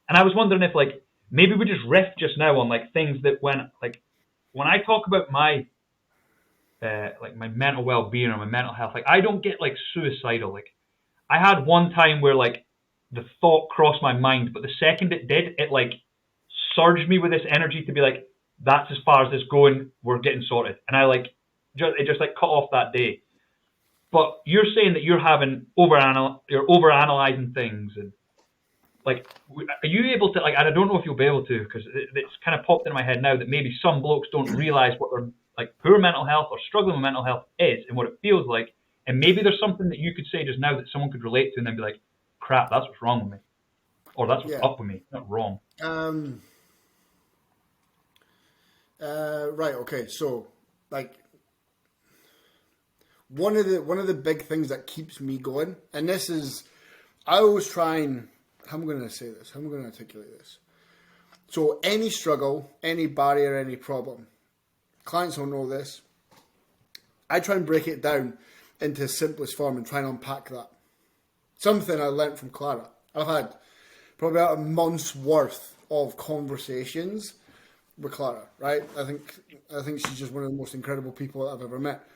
A: and I was wondering if like, maybe we just riff just now on like things that when I talk about my, like my mental well-being or my mental health, like I don't get like suicidal. Like I had one time where like the thought crossed my mind, but the second it did, it like surged me with this energy to be like, that's as far as this going, we're getting sorted. And I like, it just like cut off that day. But you're saying that you're overanalyzing things, and like, are you able to like? I don't know if you'll be able to, because it's kind of popped in my head now that maybe some blokes don't realize what their like poor mental health or struggling with mental health is and what it feels like, and maybe there's something that you could say just now that someone could relate to and then be like, crap, that's what's wrong with me, or that's what's up with me, not wrong.
B: Right. Okay. So, like, one of the big things that keeps me going, and this is, I always try and, how am I going to say this? How am I going to articulate this? So, any struggle, any barrier, any problem, clients don't know this. I try and break it down into simplest form and try and unpack that. Something I learnt from Clara. I've had probably about a month's worth of conversations with Clara, right? I think she's just one of the most incredible people that I've ever met.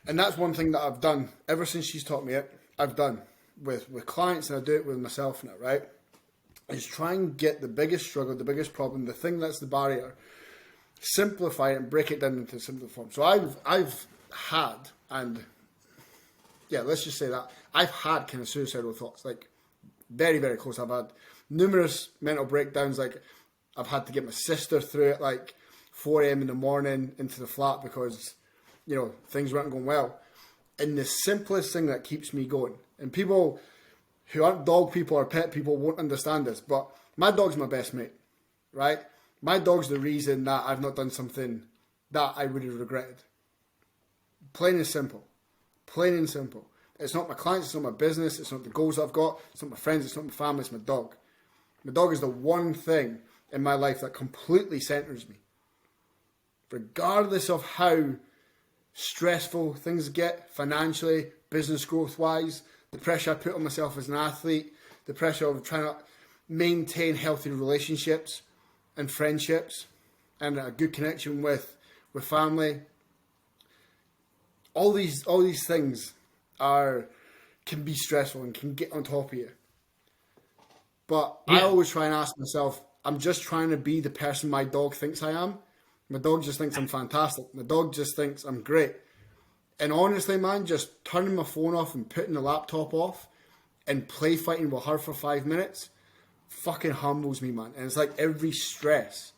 B: And that's one thing that I've done ever since she's taught me it. I've done with clients, and I do it with myself now, right? Is try and get the biggest struggle, the biggest problem, the thing that's the barrier, simplify it and break it down into simple form. So I've had, and yeah, let's just say that I've had kind of suicidal thoughts, like very, very close. I've had numerous mental breakdowns. Like I've had to get my sister through it, like 4 a.m. in the morning into the flat because, you know, things weren't going well. And the simplest thing that keeps me going, and people who aren't dog people or pet people won't understand this, but my dog's my best mate, right? My dog's the reason that I've not done something that I would have regretted. Plain and simple. Plain and simple. It's not my clients, it's not my business, it's not the goals I've got, it's not my friends, it's not my family, it's my dog. My dog is the one thing in my life that completely centers me. Regardless of how stressful things get financially, business growth wise, the pressure I put on myself as an athlete, the pressure of trying to maintain healthy relationships and friendships and a good connection with family. All these things can be stressful and can get on top of you. But I always try and ask myself, I'm just trying to be the person my dog thinks I am. My dog just thinks I'm fantastic. My dog just thinks I'm great. And honestly, man, just turning my phone off and putting the laptop off and play fighting with her for 5 minutes fucking humbles me, man. And it's like every stress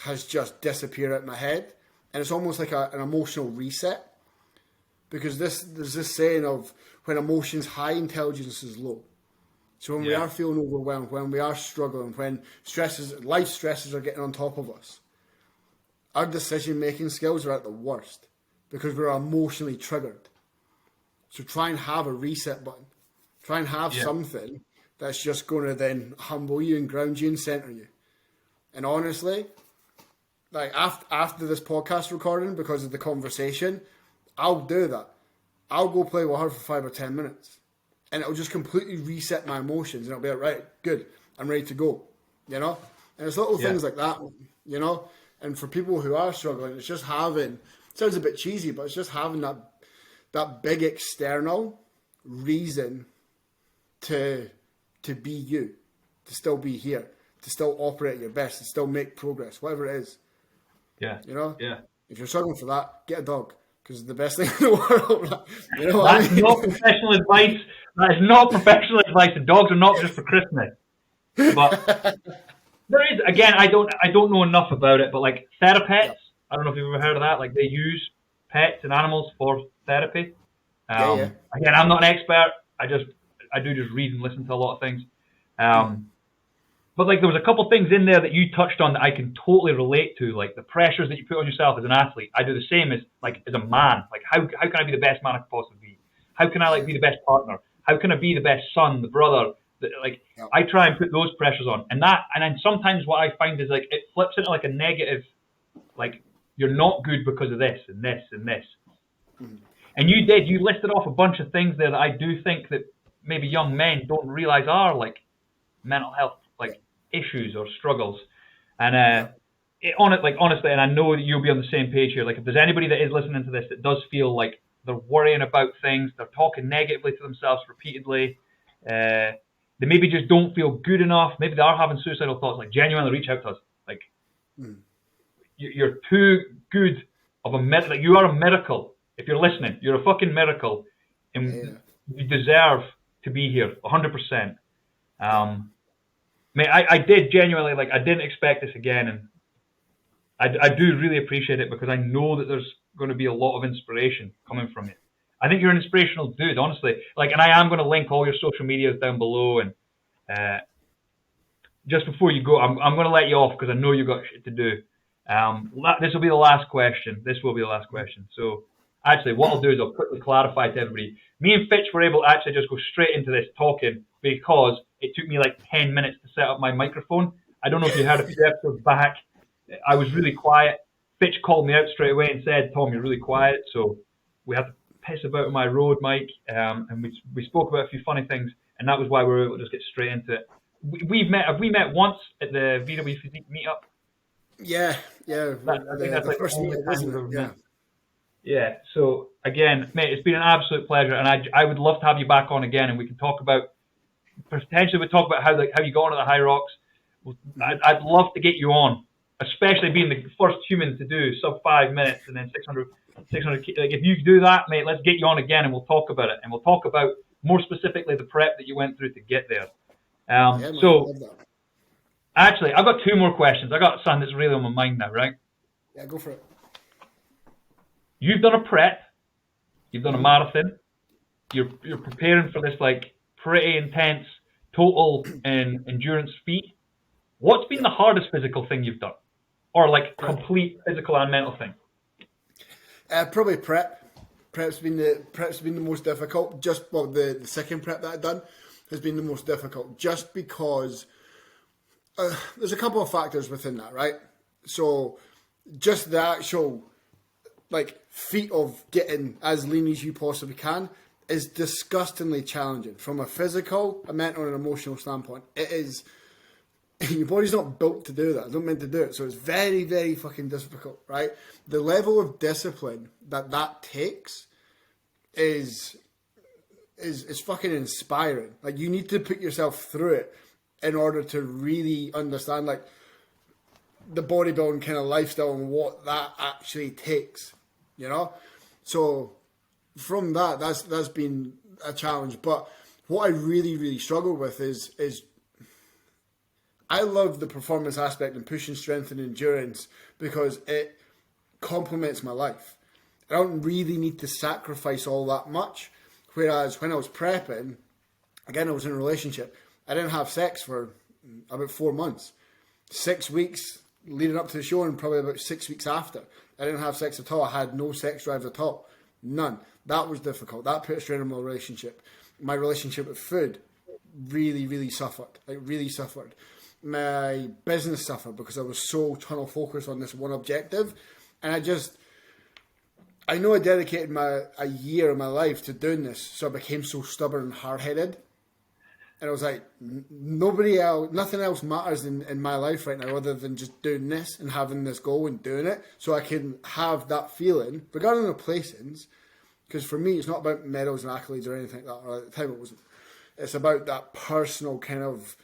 B: has just disappeared out of my head. And it's almost like an emotional reset. Because there's this saying of when emotion's high, intelligence is low. So when we are feeling overwhelmed, when we are struggling, when life stresses are getting on top of us, our decision-making skills are at the worst because we're emotionally triggered. So try and have a reset button. Try and have something that's just going to then humble you and ground you and center you. And honestly, like after this podcast recording, because of the conversation, I'll do that. I'll go play with her for 5 or 10 minutes. And it'll just completely reset my emotions. And it'll be like, right, good, I'm ready to go. You know? And it's little things like that, you know? And for people who are struggling, it's just having, it sounds a bit cheesy, but it's just having that big external reason to be you, to still be here, to still operate at your best, to still make progress, whatever it is.
A: Yeah.
B: You know?
A: Yeah.
B: If you're struggling for that, get a dog, because it's the best thing in the world. You know what
A: That's
B: I mean?
A: not professional advice. That is not professional advice. The dogs are not just for Christmas. But there is, again, I don't know enough about it, but like therapests, I don't know if you've ever heard of that. Like they use pets and animals for therapy. Again, I'm not an expert. I do just read and listen to a lot of things. But like there was a couple things in there that you touched on that I can totally relate to, like the pressures that you put on yourself as an athlete. I do the same as a man. Like how can I be the best man I could possibly be? How can I like be the best partner? How can I be the best son, the brother? I try and put those pressures on, and then sometimes what I find is like it flips into like a negative, like you're not good because of this and this and this. And you listed off a bunch of things there that I do think that maybe young men don't realize are like mental health like issues or struggles. And honestly, and I know that you'll be on the same page here. Like if there's anybody that is listening to this that does feel like they're worrying about things, they're talking negatively to themselves repeatedly, they maybe just don't feel good enough. Maybe they are having suicidal thoughts. Like genuinely reach out to us. Like you're too good of a miracle. Like, you are a miracle. If you're listening, you're a fucking miracle, and you deserve to be here 100%. I did genuinely, like, I didn't expect this again, and I do really appreciate it because I know that there's going to be a lot of inspiration coming from you. I think you're an inspirational dude, honestly. Like, and I am going to link all your social medias down below, and just before you go, I'm going to let you off because I know you've got shit to do. This will be the last question. So, actually, what I'll do is I'll quickly clarify to everybody. Me and Fitch were able to actually just go straight into this talking because it took me like 10 minutes to set up my microphone. I don't know if you heard a few episodes back. I was really quiet. Fitch called me out straight away and said, Tom, you're really quiet. So we had to piss about on my road mic, and we spoke about a few funny things, and that was why we were able to just get straight into it. Have we met once at the VW Physique meetup?
B: Yeah.
A: I think that's like the only time we've ever met.
B: Yeah.
A: So again, mate, it's been an absolute pleasure, and I would love to have you back on again, and we can talk about how you got onto the High Rocks. I'd love to get you on, especially being the first human to do sub 5 minutes and then 600. Like if you do that, mate, let's get you on again, and we'll talk about it, and we'll talk about more specifically the prep that you went through to get there. Actually, I've got 2 more questions. I got something that's really on my mind now, right?
B: Yeah, go for it.
A: You've done a prep, you've done a marathon, you're preparing for this like pretty intense total and endurance feat. What's been the hardest physical thing you've done, or like complete physical and mental thing?
B: Probably prep. Prep's been the most difficult. The second prep that I've done has been the most difficult, just because there's a couple of factors within that, right? So just the actual feat of getting as lean as you possibly can is disgustingly challenging from a physical, a mental, and emotional standpoint. It is. Your body's not built to do that. It's not meant to do it. So it's very, very fucking difficult, right? The level of discipline that takes is fucking inspiring. Like, you need to put yourself through it in order to really understand, like, the bodybuilding kind of lifestyle and what that actually takes, you know? So from that's been a challenge. But what I really, really struggle with is I love the performance aspect and pushing strength and endurance because it complements my life. I don't really need to sacrifice all that much. Whereas when I was prepping, again, I was in a relationship. I didn't have sex for about 4 months. 6 weeks leading up to the show and probably about 6 weeks after. I didn't have sex at all. I had no sex drive at all. None. That was difficult. That put a strain on my relationship. My relationship with food really, really suffered. My business suffered because I was so tunnel focused on this one objective, and I know I dedicated a year of my life to doing this, so I became so stubborn and hard-headed. And I was like, nothing else matters in my life right now other than just doing this and having this goal and doing it, so I can have that feeling, regarding the placings, because for me, it's not about medals and accolades or anything like that, or at the time it wasn't. It's about that personal kind of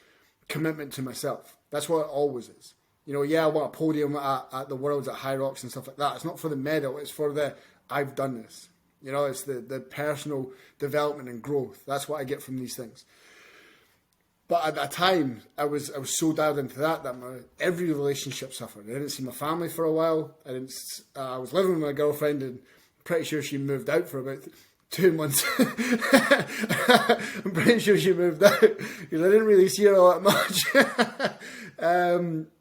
B: commitment to myself. That's what it always is. You know, yeah, I want a podium at the Worlds, at High Rocks and stuff like that. It's not for the medal, it's for I've done this. You know, it's the personal development and growth. That's what I get from these things. But at that time, I was so dialed into that every relationship suffered. I didn't see my family for a while. I was living with my girlfriend, and pretty sure she moved out for about 2 months. I'm pretty sure she moved out because I didn't really see her all that much.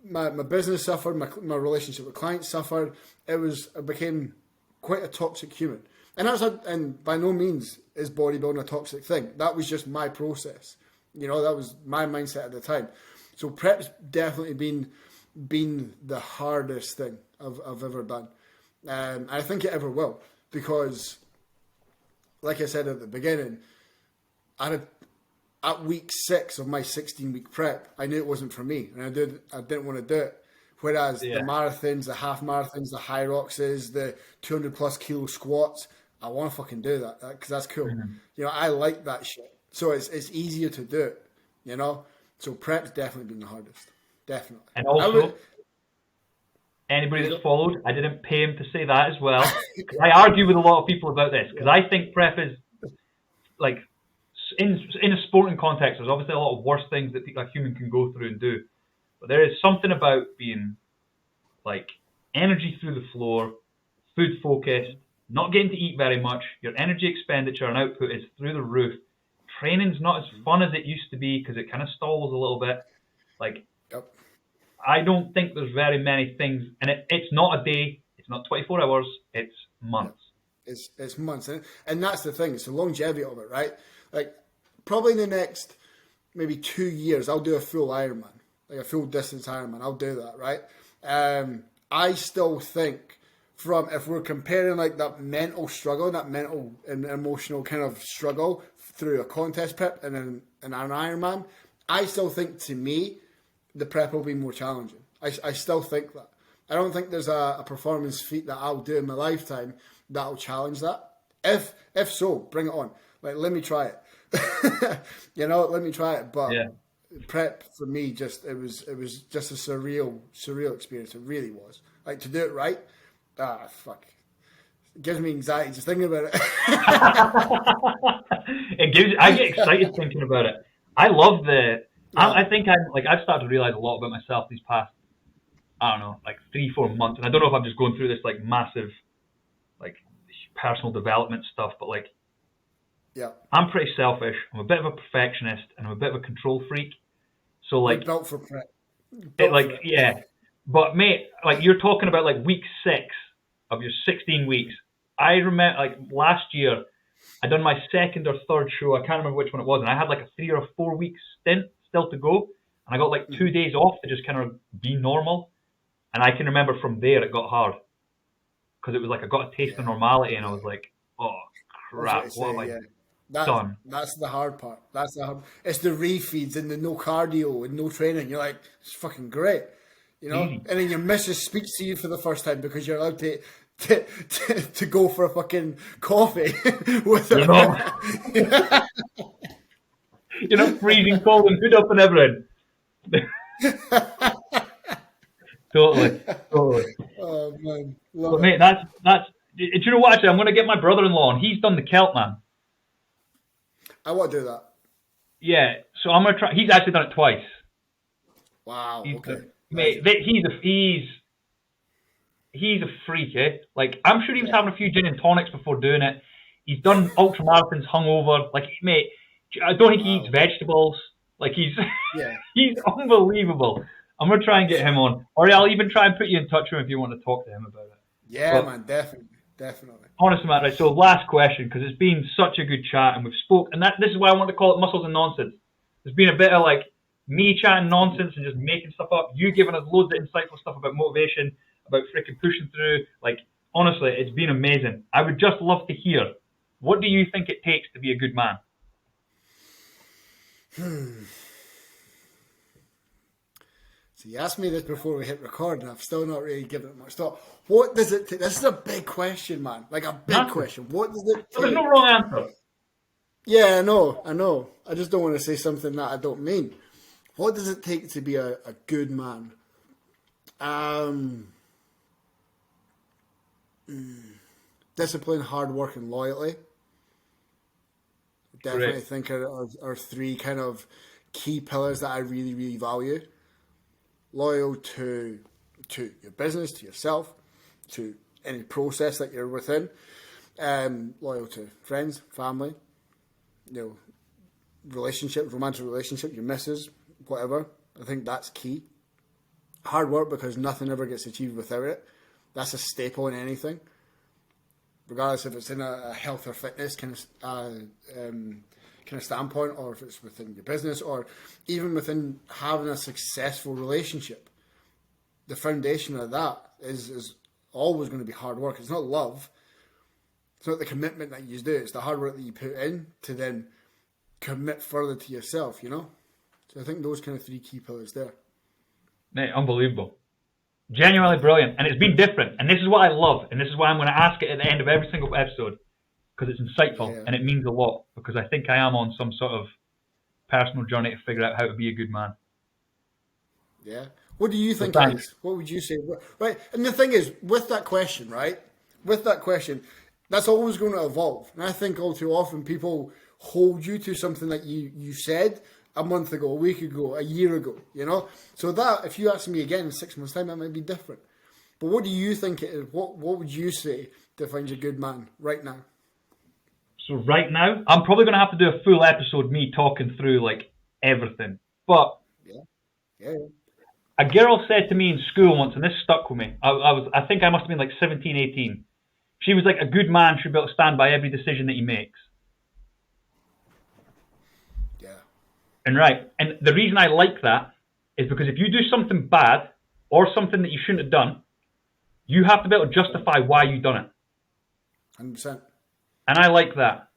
B: My business suffered. My relationship with clients suffered. I became quite a toxic human. And by no means is bodybuilding a toxic thing. That was just my process. You know, that was my mindset at the time. So prep's definitely been the hardest thing I've ever done. And I think it ever will, because like I said at the beginning, at week 6 of my 16-week prep, I knew it wasn't for me, and I didn't want to do it. Whereas the marathons, the half marathons, the high rocks, the 200 plus kilo squats, I want to fucking do that because that's cool. Mm-hmm. You know, I like that shit. So it's easier to do it, you know? So prep's definitely been the hardest. Definitely.
A: And also, anybody that's followed, I didn't pay him to say that as well. I argue with a lot of people about this because I think prep is, like, in a sporting context, there's obviously a lot of worse things that a human can go through and do. But there is something about being, like, energy through the floor, food focused, not getting to eat very much, your energy expenditure and output is through the roof. Training's not as fun as it used to be because it kind of stalls a little bit. Like, I don't think there's very many things, and it's not a day, it's not 24 hours, it's months.
B: It's months, and that's the thing, it's the longevity of it, right? Like, probably in the next maybe 2 years, I'll do a full Ironman, like a full distance Ironman, I'll do that, right? I still think if we're comparing like that mental struggle, that mental and emotional kind of struggle through a contest prep and then an Ironman, I still think, to me, the prep will be more challenging. I still think that. I don't think there's a performance feat that I'll do in my lifetime that'll challenge that. If so, bring it on. Like, let me try it. You know, let me try it. But prep for me, it was just a surreal experience. It really was. Like, to do it right, fuck. It gives me anxiety just thinking about it.
A: I get excited thinking about it. I love I think I've started to realize a lot about myself these past, I don't know, like 3-4 months. And I don't know if I'm just going through this like massive, like, personal development stuff, but like, I'm pretty selfish. I'm a bit of a perfectionist and I'm a bit of a control freak. So like,
B: you're built for prep.
A: But mate, like, you're talking about like week 6 of your 16 weeks. I remember, like, last year, I done my second or third show. I can't remember which one it was, and I had like a 3 or 4 week stint still to go, and I got like 2 days off to just kind of be normal. And I can remember from there it got hard because it was like I got a taste of normality, and I was like, oh crap, what have I done?
B: That's the hard part. It's the refeeds and the no cardio and no training. You're like, it's fucking great, you know. Easy. And then your missus speaks to you for the first time because you're allowed to go for a fucking coffee with her.
A: You're not freezing cold and hood up and everything. Totally.
B: Oh man,
A: but mate, that's. Do you know what? Actually, I'm going to get my brother-in-law on. He's done the Kelp, man.
B: I want to do that.
A: Yeah, so I'm going to try. He's actually done it twice.
B: Wow. Okay.
A: Mate, he's a freak, eh? Like, I'm sure he was having a few gin and tonics before doing it. He's done ultramarathons hungover. Like, mate, I don't think he eats vegetables. Like, he's unbelievable. I'm going to try and get him on. Or I'll even try and put you in touch with him if you want to talk to him about it.
B: Yeah, man, definitely.
A: Honestly, Matt, right, so last question, because it's been such a good chat, and we've spoke, and this is why I want to call it Muscles and Nonsense. There's been a bit of, like, me chatting nonsense and just making stuff up, you giving us loads of insightful stuff about motivation, about freaking pushing through. Like, honestly, it's been amazing. I would just love to hear, what do you think it takes to be a good man?
B: So you asked me this before we hit record, and I've still not really given it much thought. What does it take? This is a big question, man. Like a big question. What does it take?
A: There's no wrong answer.
B: Yeah, I know. I just don't want to say something that I don't mean. What does it take to be a good man? Discipline, hard work, and loyalty. Definitely think are three kind of key pillars that I really, really value. Loyal to your business, to yourself, to any process that you're within. Loyal to friends, family, relationships, romantic relationships, your missus, whatever. I think that's key. Hard work, because nothing ever gets achieved without it. That's a staple in anything, regardless if it's in a health or fitness kind of standpoint, or if it's within your business, or even within having a successful relationship. The foundation of that is always going to be hard work. It's not love. It's not the commitment that you do. It's the hard work that you put in to then commit further to yourself, So I think those kind of three key pillars there.
A: Mate, unbelievable. Genuinely brilliant. And it's been different. And this is what I love. And this is why I'm going to ask it at the end of every single episode. Because it's insightful and it means a lot. Because I think I am on some sort of personal journey to figure out how to be a good man.
B: Yeah. What do you think, Alex? What would you say? Right. And the thing is, with that question, that's always going to evolve. And I think all too often people hold you to something that you said a month ago, a week ago, a year ago, So that, if you ask me again in 6 months' time, that might be different. But what do you think it is? What would you say defines a good man right now?
A: So right now, I'm probably going to have to do a full episode, me talking through, everything. But
B: Yeah.
A: a girl said to me in school once, and this stuck with me. I think I must have been 17, 18. She was like, a good man should be able to stand by every decision that he makes. And the reason I like that is because if you do something bad or something that you shouldn't have done, you have to be able to justify why you've done it.
B: 100%.
A: And I like that.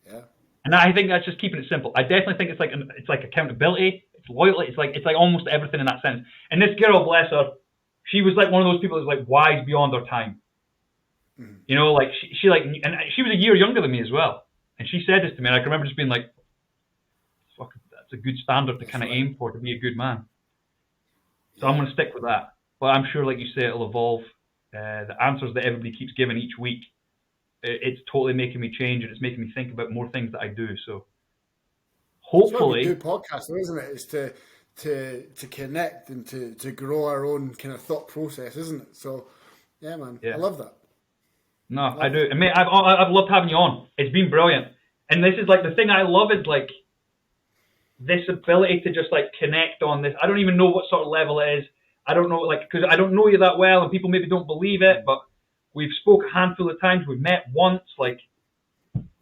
B: Yeah.
A: And I think that's just keeping it simple. I definitely think it's like accountability, it's loyalty, it's like almost everything in that sense. And this girl, bless her, she was like one of those people that's wise beyond her time. Mm. She and she was a year younger than me as well. And she said this to me, and I can remember just being like, fuck, that's a good standard to kind of aim for, to be a good man. So I'm going to stick with that. But I'm sure, like you say, it'll evolve. The answers that everybody keeps giving each week, it's totally making me change, and it's making me think about more things that I do. So hopefully,
B: it's what we do podcast, isn't it? Is to connect and to grow our own kind of thought process, isn't it? So yeah, man, I love that.
A: No, I do. And mate, I've loved having you on. It's been brilliant. And this is the thing I love is this ability to just connect on this. I don't even know what sort of level it is. I don't know, because I don't know you that well, and people maybe don't believe it, but we've spoke a handful of times. We've met once, and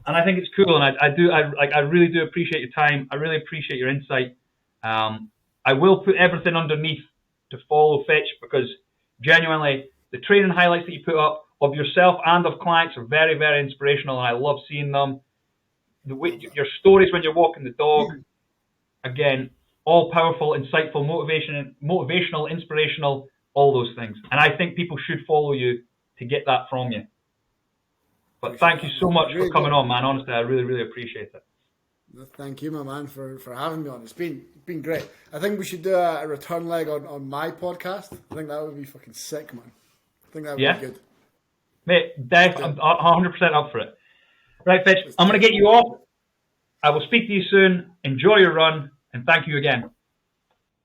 A: I think it's cool. And I really do appreciate your time. I really appreciate your insight. I will put everything underneath to follow Fitch, because genuinely the training highlights that you put up of yourself and of clients are very, very inspirational, and I love seeing them. Your stories when you're walking the dog. Again, all powerful, insightful, motivational, inspirational, all those things. And I think people should follow you to get that from you. But thank you so much for coming on, man. Honestly, I really, really appreciate it.
B: Thank you, my man, for having me on. It's been great. I think we should do a return leg on my podcast. I think that would be fucking sick, man. I think that would be good.
A: Mate, Dave, I'm 100% up for it. Right, Fitch, I'm going to get you off. I will speak to you soon. Enjoy your run, and thank you again.